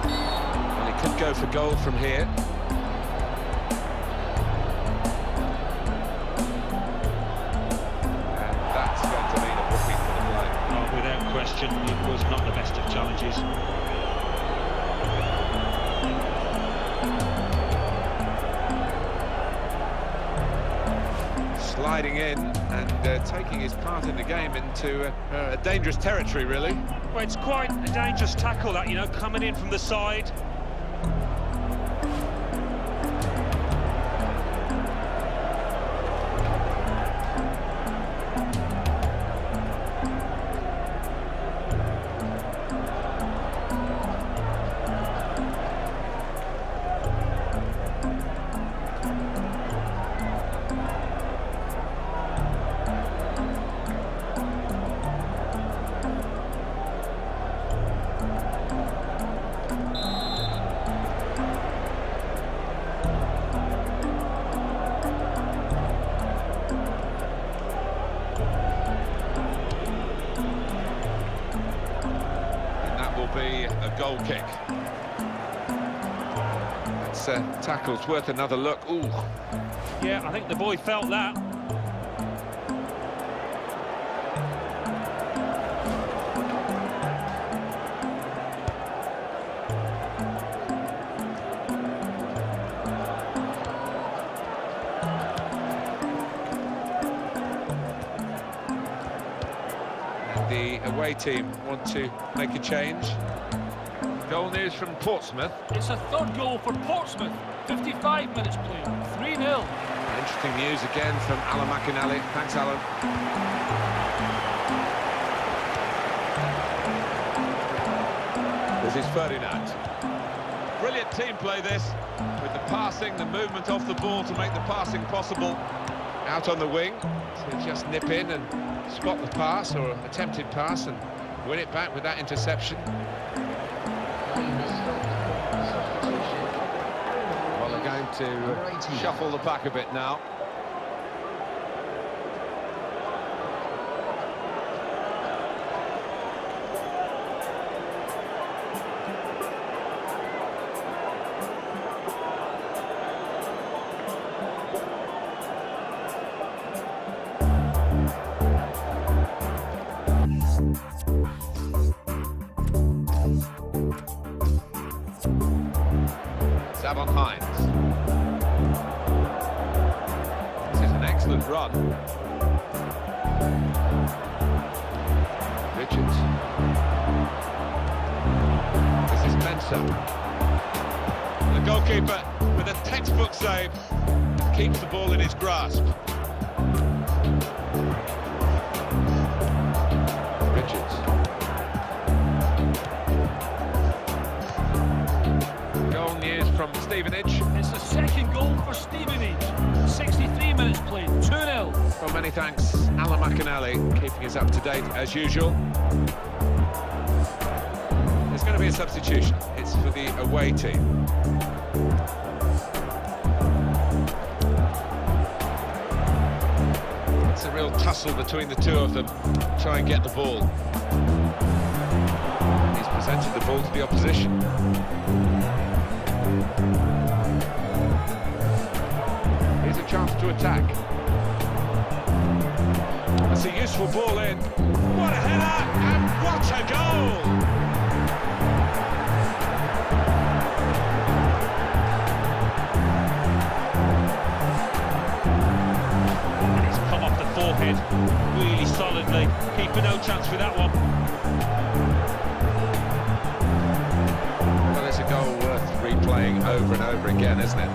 Well, he could go for goal from here. And that's going to mean a booking for the play. Oh, without question, it was not the best of challenges. Sliding in and taking his part in the game into a dangerous territory, really. Well, it's quite a dangerous tackle, that, you know, coming in from the side. a goal kick. That's tackle's worth another look. Ooh. Yeah, I think the boy felt that. The away team want to make a change. Goal news from Portsmouth. It's a third goal for Portsmouth. 55 minutes played. 3-0. Interesting news again from Alan McInally. Thanks, Alan. This is Ferdinand. Brilliant team play this, with the passing, the movement off the ball to make the passing possible. Out on the wing to just nip in and spot the pass or attempted pass and win it back with that interception. Well, they're going to shuffle the pack a bit now. Savon Hines. This is an excellent run. Richards. This is Mensah. The goalkeeper with a textbook save keeps the ball in his grasp. Richards. From Stevenage. It's the second goal for Stevenage. 63 minutes played, 2-0. Well, many thanks, Alan McInally, keeping us up to date as usual. There's going to be a substitution. It's for the away team. It's a real tussle between the two of them. Try and get the ball. He's presented the ball to the opposition. Here's a chance to attack. That's a useful ball in. What a header! And what a goal! It's come off the forehead really solidly. Keeper no chance for that one. Well, it's a goal worth replaying over and over again, isn't it?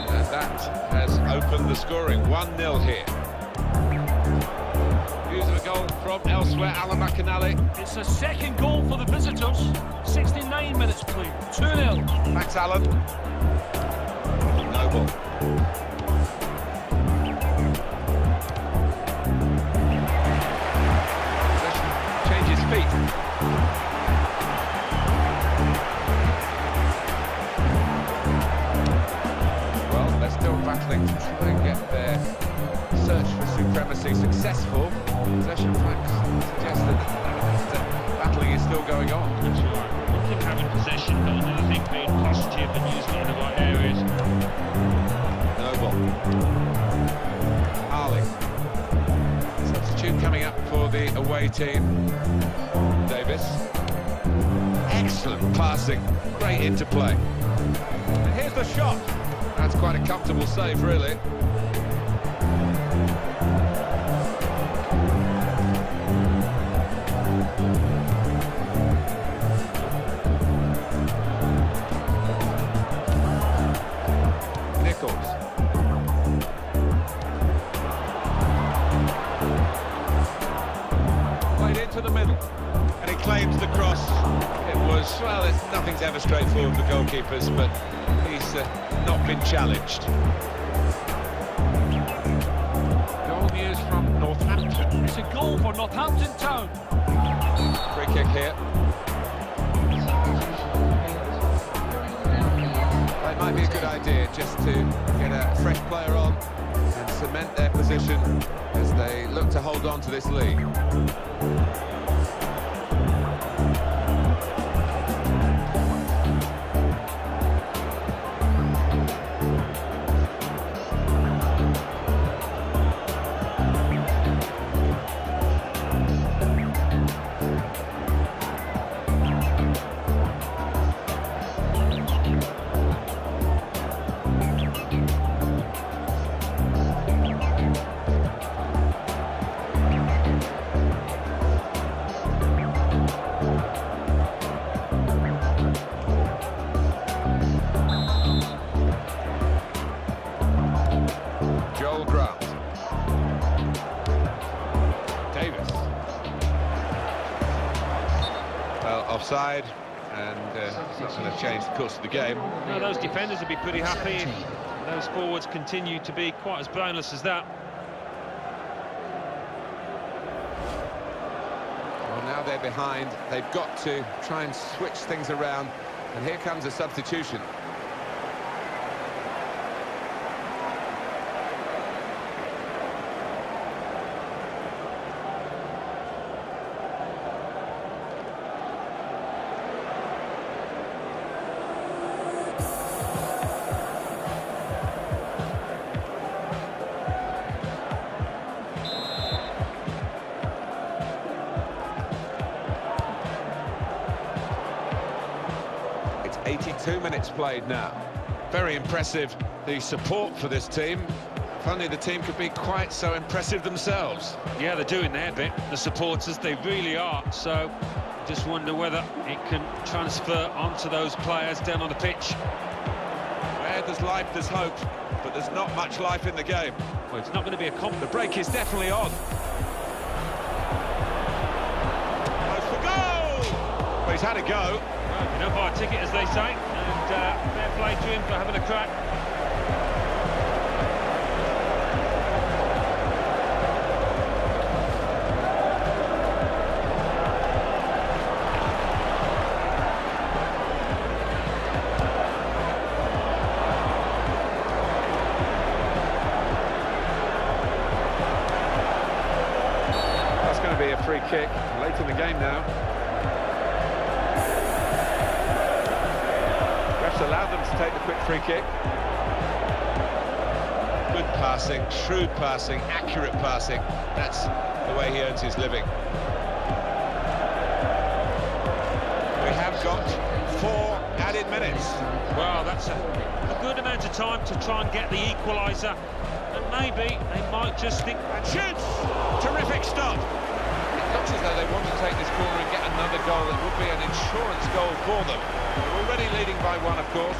And that has opened the scoring. 1-0 here. Views of a goal from elsewhere, Alan McInally. It's a second goal for the visitors. 69 minutes played, 2-0. Thanks, Alan. Noble. Changes feet. Well, they're still battling to try and get their search for supremacy successful. Possession facts suggest that battling is still going on. That's right. Nothing having possession, but another thing being positive and using it in the right areas. Noble. Arling. Substitute coming up for the away team. Davis. Excellent passing. Great interplay. And here's the shot. That's quite a comfortable save, really. Played into the middle, and he claims the cross. It was, well, nothing's ever straightforward with the goalkeepers, but he's not been challenged. Goal news from Northampton. It's a goal for Northampton Town. Free kick here. Well, it might be a good idea just to get a fresh player on and cement their position as they look to hold on to this lead. Offside, and it's not going to change the course of the game. No, those defenders would be pretty happy if those forwards continue to be quite as blameless as that. Well, now they're behind. They've got to try and switch things around, and here comes a substitution. It's 82 minutes played now. Very impressive, the support for this team. If only the team could be quite so impressive themselves. Yeah, they're doing their bit, the supporters, they really are. So, just wonder whether it can transfer onto those players down on the pitch. Where there's life, there's hope, but there's not much life in the game. Well, it's not going to be a The break is definitely on. Goes for goal! Well, he's had a go. Well, you don't buy a ticket, as they say, and fair play to him for having a crack. That's going to be a free kick late in the game now. Refs allowed them to take the quick free kick. Good passing, shrewd passing, accurate passing. That's the way he earns his living. We have got 4 added minutes. Well, that's a good amount of time to try and get the equaliser. And maybe they might just think... And shoots! Terrific stop. It looks as though they want to take this corner and get another goal. It would be an insurance goal for them. They're already leading by 1, of course.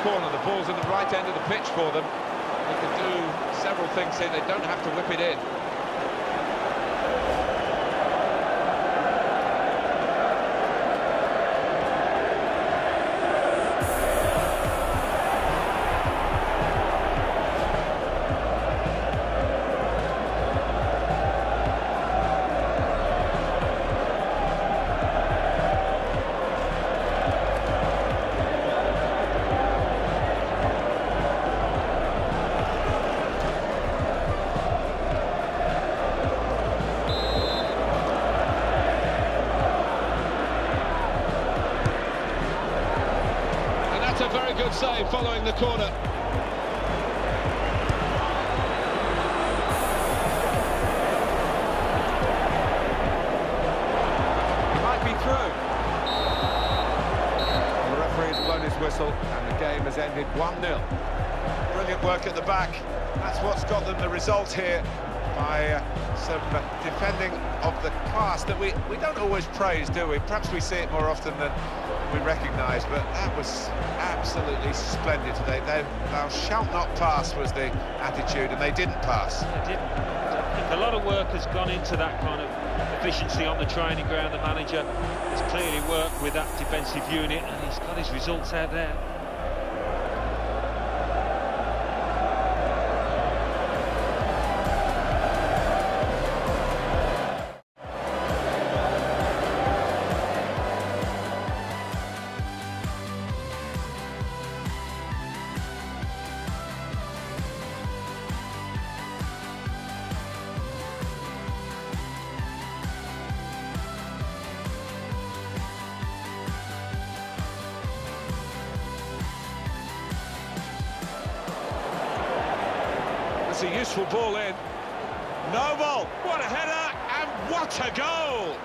Corner, the ball's in the right end of the pitch for them. They can do several things here, they don't have to whip it in. A very good save following the corner. He might be through. The referee has blown his whistle and the game has ended 1-0. Brilliant work at the back. That's what's got them the result here by some defending of the class that we don't always praise, do we? Perhaps we see it more often than we recognise, but that was absolutely splendid today. Thou shalt not pass was the attitude, and they didn't pass. They didn't. I think a lot of work has gone into that kind of efficiency on the training ground. The manager has clearly worked with that defensive unit, and he's got his results out there. It's a useful ball in. Noble, what a header, and what a goal!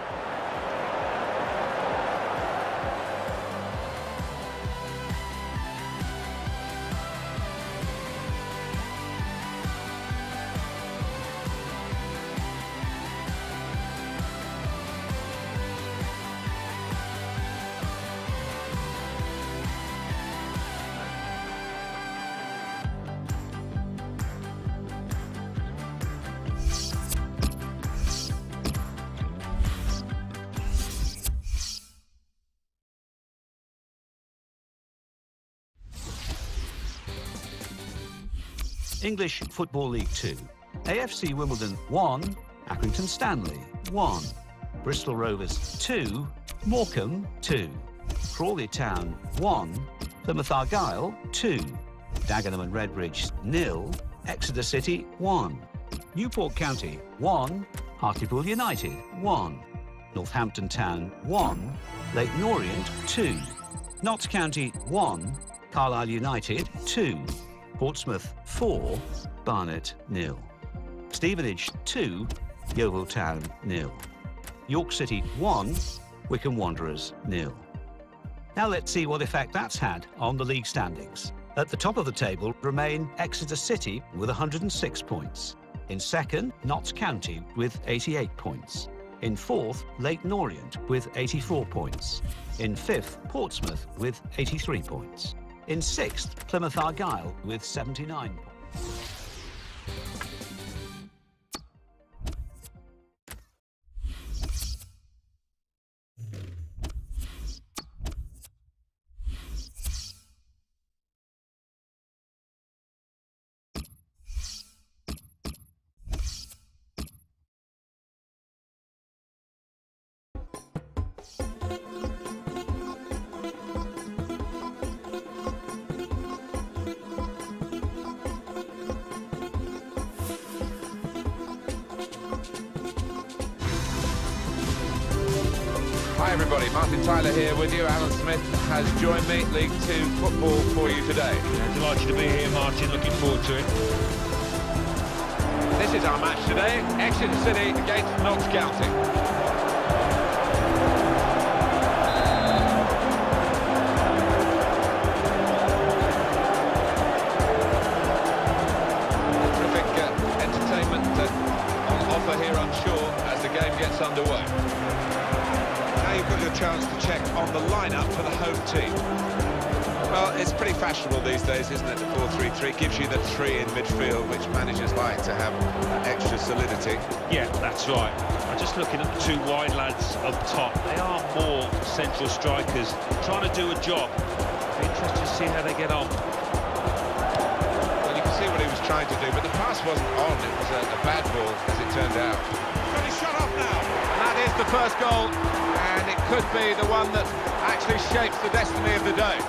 English Football League 2. AFC Wimbledon 1, Accrington Stanley 1, Bristol Rovers 2, Morecambe 2, Crawley Town 1, Plymouth Argyle 2, Dagenham and Redbridge 0, Exeter City 1, Newport County 1, Hartlepool United 1, Northampton Town 1, Leyton Orient 2, Notts County 1, Carlisle United 2, Portsmouth 4, Barnet 0, Stevenage 2, Yeovil Town 0, York City 1, Wycombe Wanderers 0. Now let's see what effect that's had on the league standings. At the top of the table remain Exeter City with 106 points. In second, Notts County with 88 points. In fourth, Leyton Orient with 84 points. In fifth, Portsmouth with 83 points. In sixth, Plymouth Argyle with 79 points. Hi everybody, Martin Tyler here with you. Alan Smith has joined me. League 2 football for you today. Yeah, delighted to be here, Martin. Looking forward to it. This is our match today. Exeter City against Notts County. Terrific entertainment on offer here, I'm sure, as the game gets underway. Now you've got your chance to check on the lineup for the home team. Well, it's pretty fashionable these days, isn't it, the 4-3-3? Gives you the 3 in midfield, which managers like to have extra solidity. Yeah, that's right. I'm just looking at the 2 wide lads up top. They are more central strikers, trying to do a job. Be interested to see how they get on. Well, you can see what he was trying to do, but the pass wasn't on. It was a bad ball, as it turned out. But he's shot off now. And that is the first goal, and it could be the one that actually shapes the destiny of the day.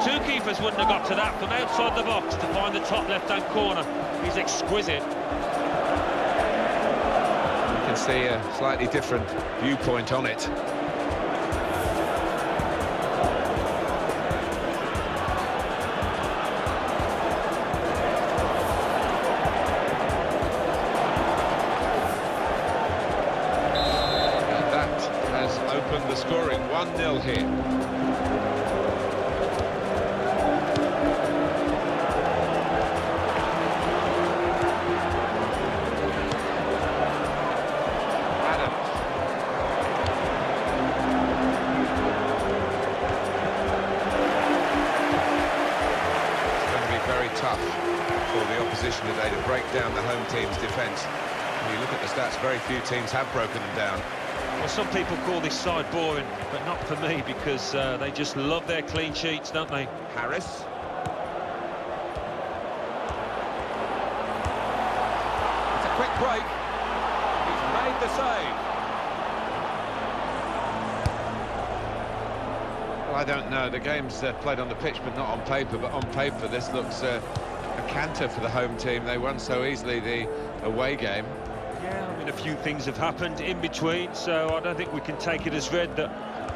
Two keepers wouldn't have got to that from outside the box to find the top left-hand corner. He's exquisite. You can see a slightly different viewpoint on it. 1-0 here. Tough for the opposition today to break down the home team's defence. When you look at the stats, very few teams have broken them down. Well, some people call this side boring, but not for me, because they just love their clean sheets, don't they? Harris. It's a quick break. He's made the save. Well, I don't know. The game's played on the pitch, but not on paper. But on paper, this looks a canter for the home team. They won so easily the away game. Yeah, I mean, a few things have happened in between, so I don't think we can take it as read that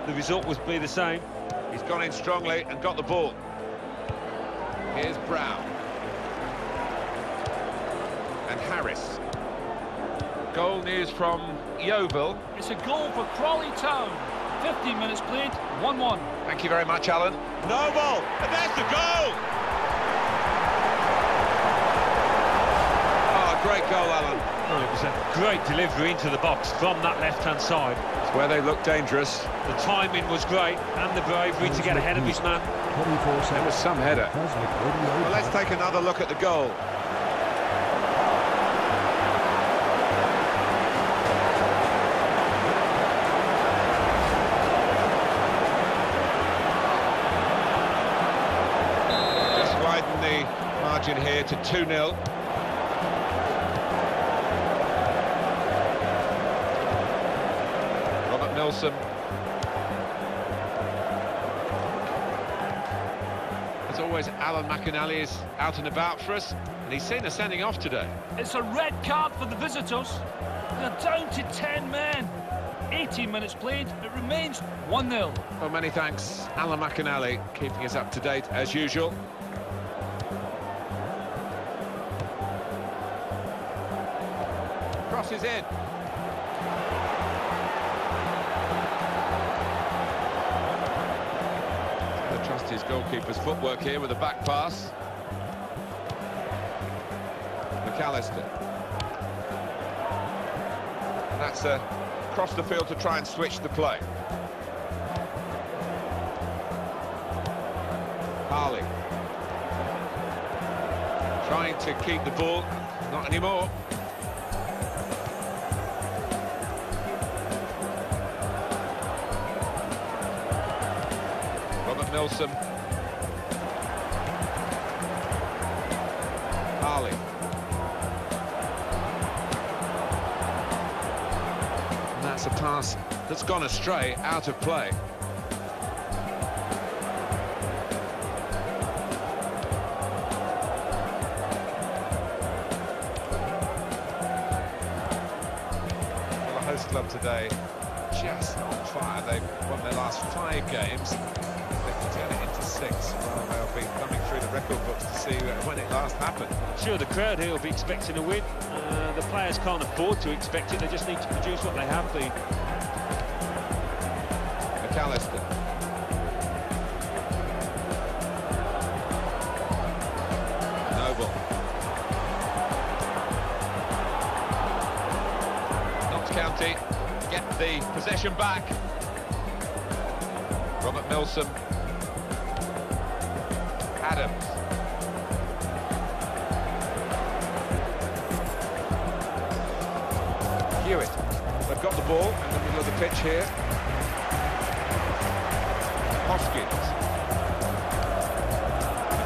the result would be the same. He's gone in strongly and got the ball. Here's Brown. And Harris. Goal news from Yeovil. It's a goal for Crawley Town. 15 minutes played, 1-1. Thank you very much, Alan. Noble, and there's the goal! Oh, great goal, Alan. Well, it was a great delivery into the box from that left-hand side. It's where they look dangerous. The timing was great, and the bravery to get ahead of his man. 24 seconds. It was some header. Well, let's take another look at the goal. The margin here to 2-0. Robert Milsom. As always, Alan McInally is out and about for us, and he's seen a sending off today. It's a red card for the visitors. They're down to 10 men. 18 minutes played, it remains 1-0. Well, many thanks, Alan McInally, keeping us up to date as usual. Crosses in. He'll trust his goalkeeper's footwork here with a back pass. McAllister. And that's across the field to try and switch the play. Harley. Trying to keep the ball. Not anymore. Milsom. Harley. And that's a pass that's gone astray, out of play. Well, the host club today just on fire. They've won their last 5 games. Turn it into 6. Well, they'll be thumbing through the record books to see when it last happened. Sure, the crowd here will be expecting a win. The players can't afford to expect it. They just need to produce what they have been. McAllister. Noble. Notts County get the possession back. Robert Milsom. Adams. Hewitt. They've got the ball in the middle of the pitch here. Hoskins.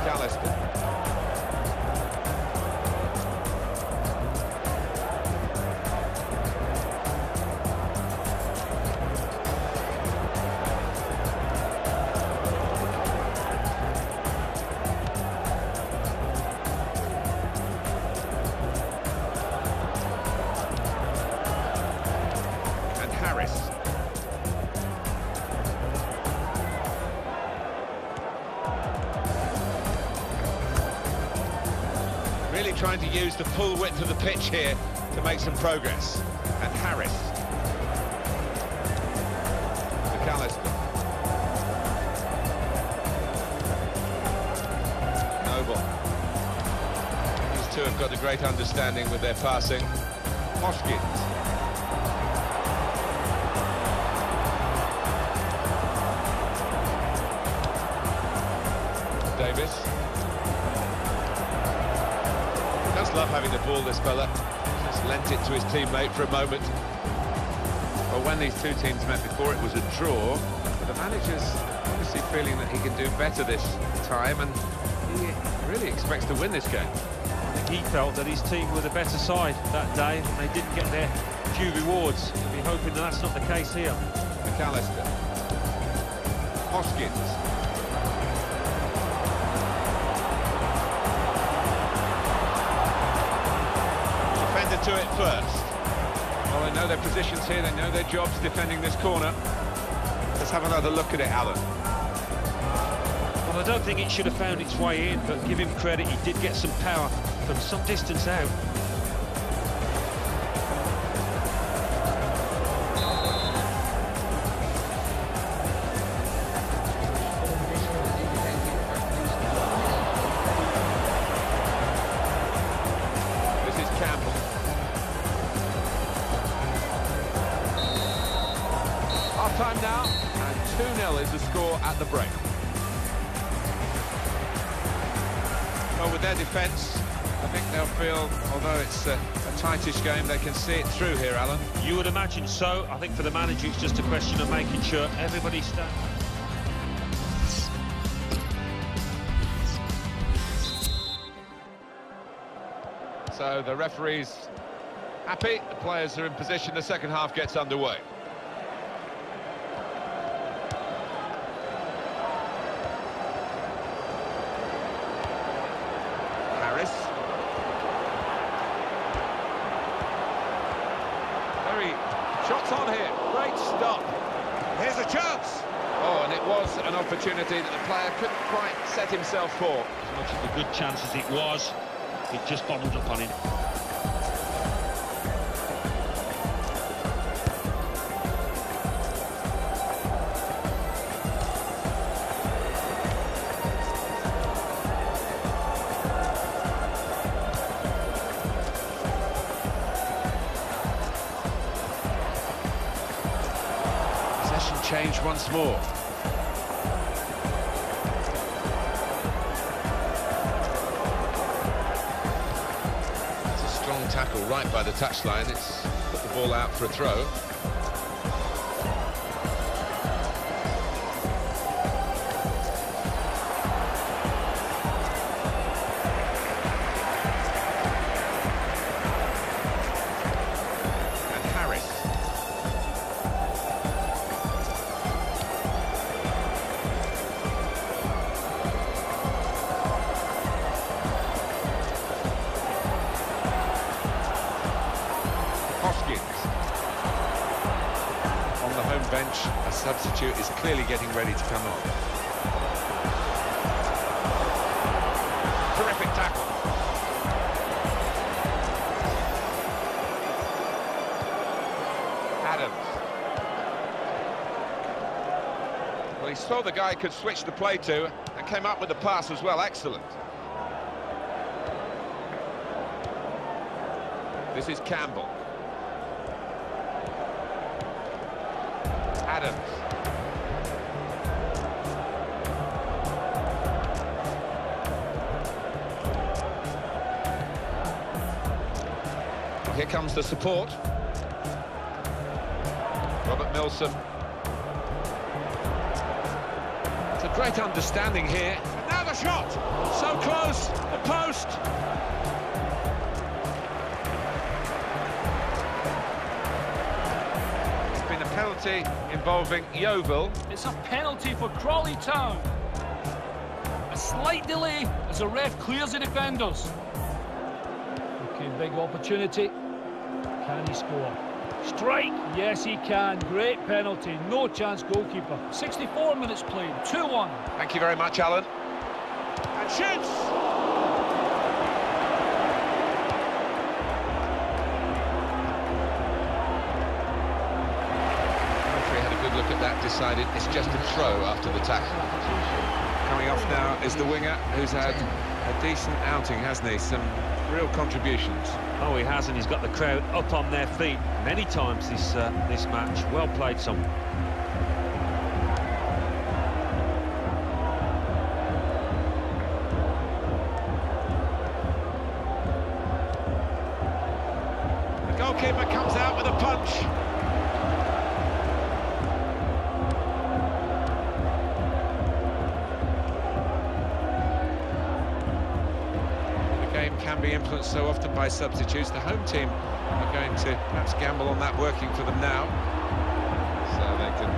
McAllister. Really trying to use the full width of the pitch here to make some progress. And Harris. McAllister. have got a great understanding with their passing. Hoskins. Davis. Does love having the ball, this fella. Just lent it to his teammate for a moment. Well, when these two teams met before, it was a draw. But the manager's obviously feeling that he can do better this time, and he really expects to win this game. I think he felt that his team were the better side that day, and they didn't get their due rewards. He'll be hoping that that's not the case here. McAllister. Hoskins. Defender to it first. Well, they know their positions here, they know their jobs defending this corner. Let's have another look at it, Alan. Well, I don't think it should have found its way in, but give him credit, he did get some power from some distance out. This is Campbell. Half-time now, and 2-0 is the score at the break. Well, with their defence, I think they'll feel, although it's a tightish game, they can see it through here, Alan. You would imagine so. I think for the manager, it's just a question of making sure everybody stands. So the referee's happy, the players are in position, the second half gets underway. Harris. Very shots on here, great stop. Here's a chance. Oh, and it was an opportunity that the player couldn't quite set himself for. As much of a good chance as it was, it just bottled up on him. Possession change once more. Tackle right by the touchline. It's put the ball out for a throw. And Harris. On the home bench, a substitute is clearly getting ready to come on. Terrific tackle. Adams. Well, he saw the guy could switch the play to and came up with the pass as well. Excellent. This is Campbell. Adams. Here comes the support. Robert Milsom. It's a great understanding here. Now the shot! So close! The post! Penalty involving Yeovil. It's a penalty for Crawley Town. A slight delay as the ref clears the defenders. Okay, big opportunity. Can he score? Strike! Yes, he can. Great penalty. No chance, goalkeeper. 64 minutes played. 2-1. Thank you very much, Alan. And shoots! Look at that, decided it's just a throw after the tackle. Coming off now is the winger who's had a decent outing, hasn't he? Some real contributions. Oh, he has, and he's got the crowd up on their feet many times this match. Well played, son. The goalkeeper comes out with a punch. Can be influenced so often by substitutes. The home team are going to perhaps gamble on that working for them now. So they can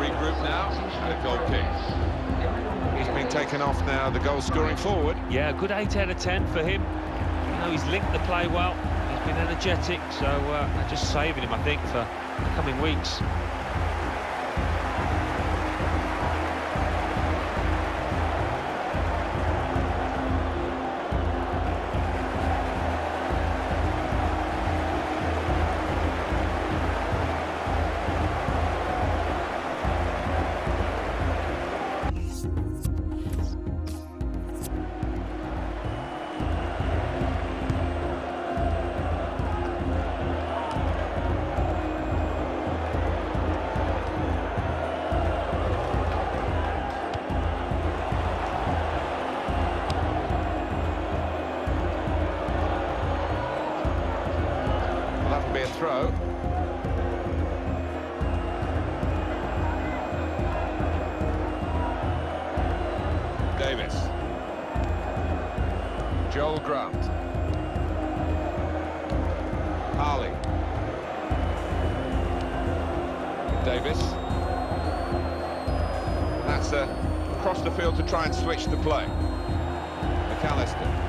regroup now. And a goal kick. He's been taken off now, the goal scoring forward. Yeah, good 8 out of 10 for him. You know, he's linked the play well. He's been energetic, so they're just saving him, I think, for the coming weeks. Throw. Davis. Joel Grant. Harley. Davis. That's across the field to try and switch the play. McAllister.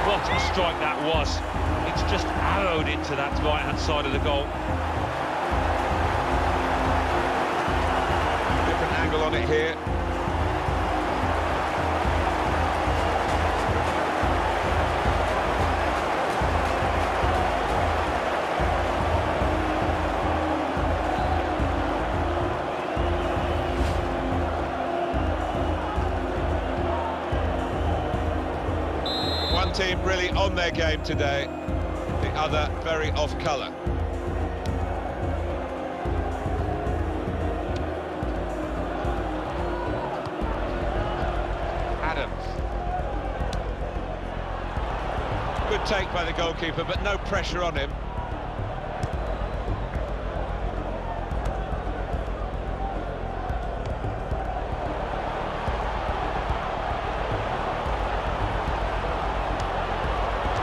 What a strike that was. It's just arrowed into that right-hand side of the goal. Different angle on it here. One team really on their game today, the other very off colour. Adams. Good take by the goalkeeper, but no pressure on him.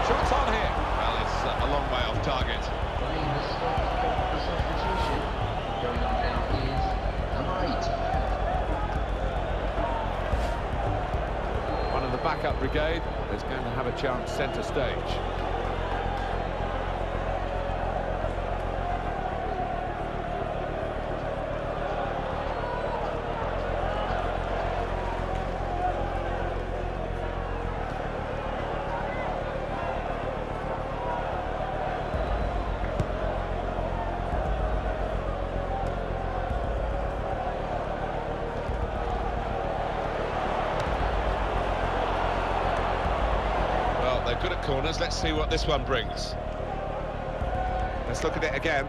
Shots on here. Well, it's a long way off target. Playing the start of the substitution. Going on now is number 8. One of the backup brigade is going to have a chance centre stage. They're good at corners. Let's see what this one brings. Let's look at it again.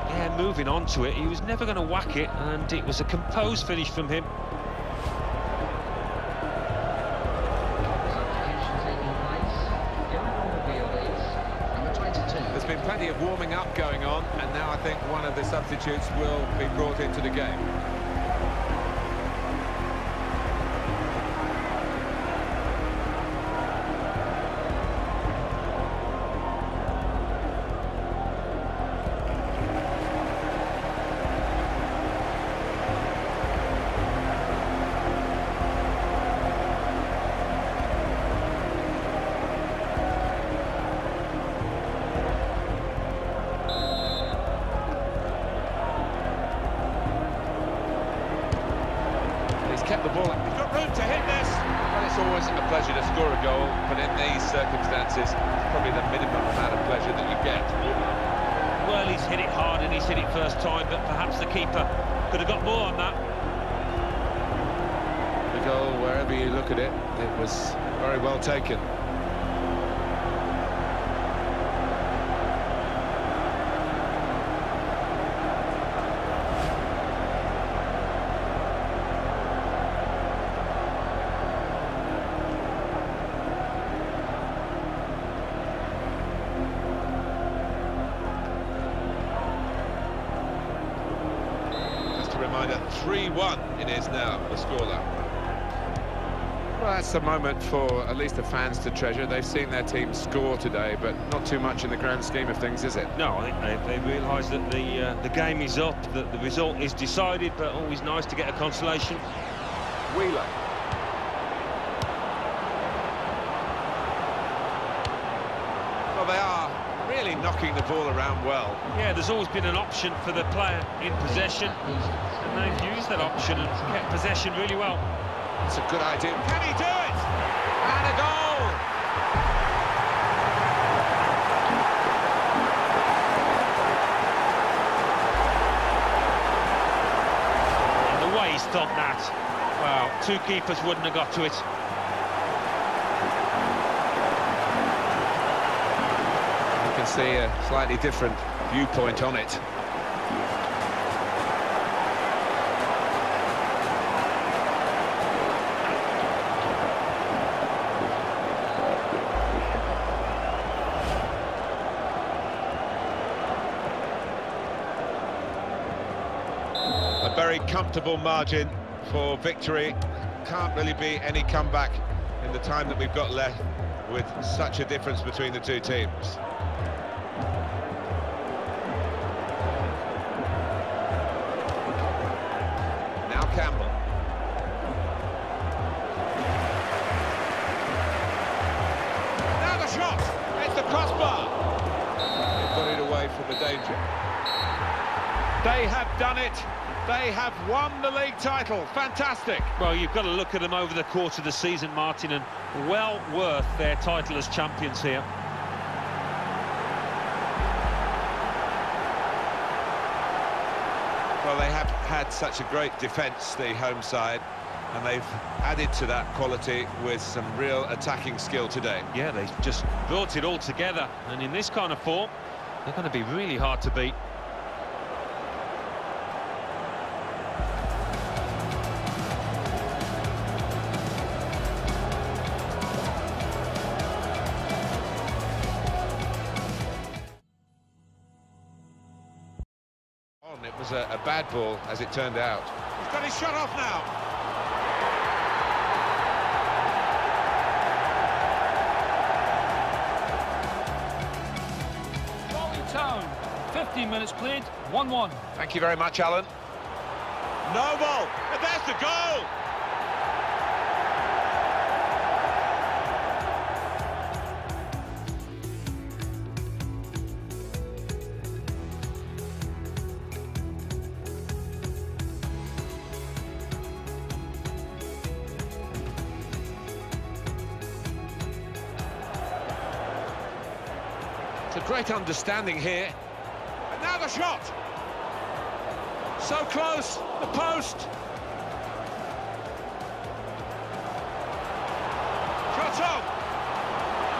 Yeah, moving on to it. He was never going to whack it, and it was a composed finish from him. Substitution taking place. Going on the wheel is number 22. There's been plenty of warming up going on, and now I think one of the substitutes will be brought into the game. always a pleasure to score a goal, but in these circumstances, it's probably the minimum amount of pleasure that you get. Well, he's hit it hard and he's hit it first time, but perhaps the keeper could have got more on that. The goal, wherever you look at it, it was very well taken. Reminder, 3-1 it is now, the scoreline. Well, that's a moment for at least the fans to treasure. They've seen their team score today, but not too much in the grand scheme of things, is it? No, I think they realise that the game is up, that the result is decided, but always nice to get a consolation. Wheeler. Well, they are really knocking the ball around well. Yeah, there's always been an option for the player in possession, and they've used that option and kept possession really well. It's a good idea. Can he do it? And a goal! And the way he stopped that, well, two keepers wouldn't have got to it. You can see a slightly different viewpoint on it. A very comfortable margin for victory. Can't really be any comeback in the time that we've got left with such a difference between the two teams. Now Campbell. Now the shot! It's the crossbar! They've got it away from the danger. They have done it. They have won the league title. Fantastic. Well, you've got to look at them over the course of the season, Martin, and well worth their title as champions here. Well, they have had such a great defence, the home side, and they've added to that quality with some real attacking skill today. Yeah, they just brought it all together, and in this kind of form, they're going to be really hard to beat. It was a bad ball, as it turned out. He's got his shot off now. Raleigh Town, 15 minutes played, 1-1. Thank you very much, Alan. Noble, and there's the goal! A great understanding here. And now the shot. So close, the post. Shot on.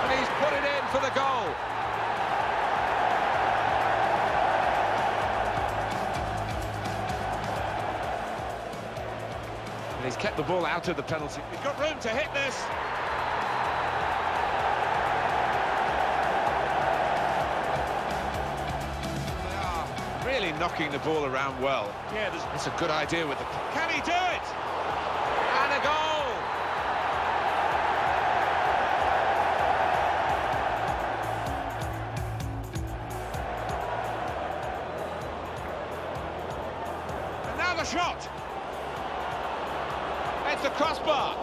And he's put it in for the goal. And he's kept the ball out of the penalty. He's got room to hit this. Really knocking the ball around well. Yeah, it's a good idea with the... Can he do it? And a goal! And now the shot! It's the crossbar!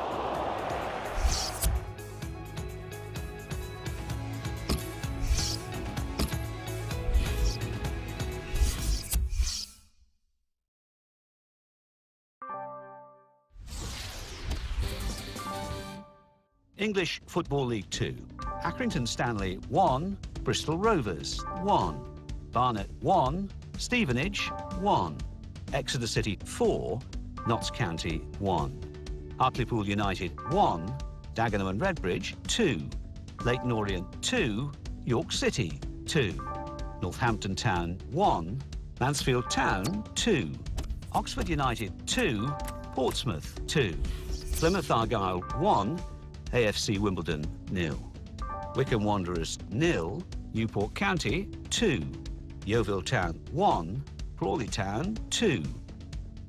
English Football League 2. Accrington Stanley 1, Bristol Rovers 1, Barnet 1, Stevenage 1, Exeter City 4, Notts County 1, Hartlepool United 1, Dagenham and Redbridge 2, Leyton Orient 2, York City 2, Northampton Town 1, Mansfield Town 2, Oxford United 2, Portsmouth 2, Plymouth Argyle 1, AFC Wimbledon 0, Wycombe Wanderers 0, Newport County 2, Yeovil Town 1, Crawley Town 2.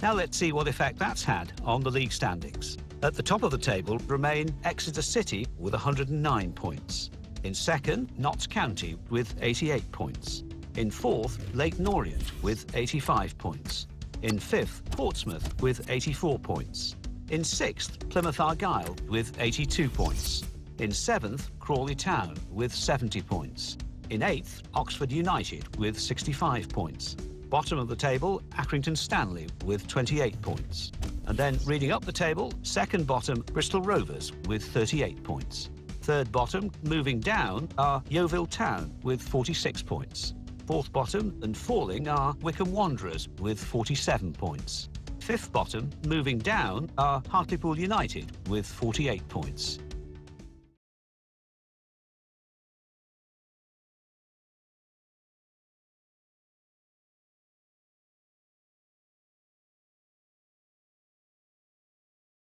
Now let's see what effect that's had on the league standings. At the top of the table remain Exeter City with 109 points. In second, Notts County with 88 points. In fourth, Leyton Orient with 85 points. In fifth, Portsmouth with 84 points. In sixth, Plymouth Argyle with 82 points. In seventh, Crawley Town with 70 points. In eighth, Oxford United with 65 points. Bottom of the table, Accrington Stanley with 28 points. And then reading up the table, second bottom, Bristol Rovers with 38 points. Third bottom, moving down, are Yeovil Town with 46 points. Fourth bottom and falling are Wycombe Wanderers with 47 points. Fifth bottom, moving down, are Hartlepool United with 48 points.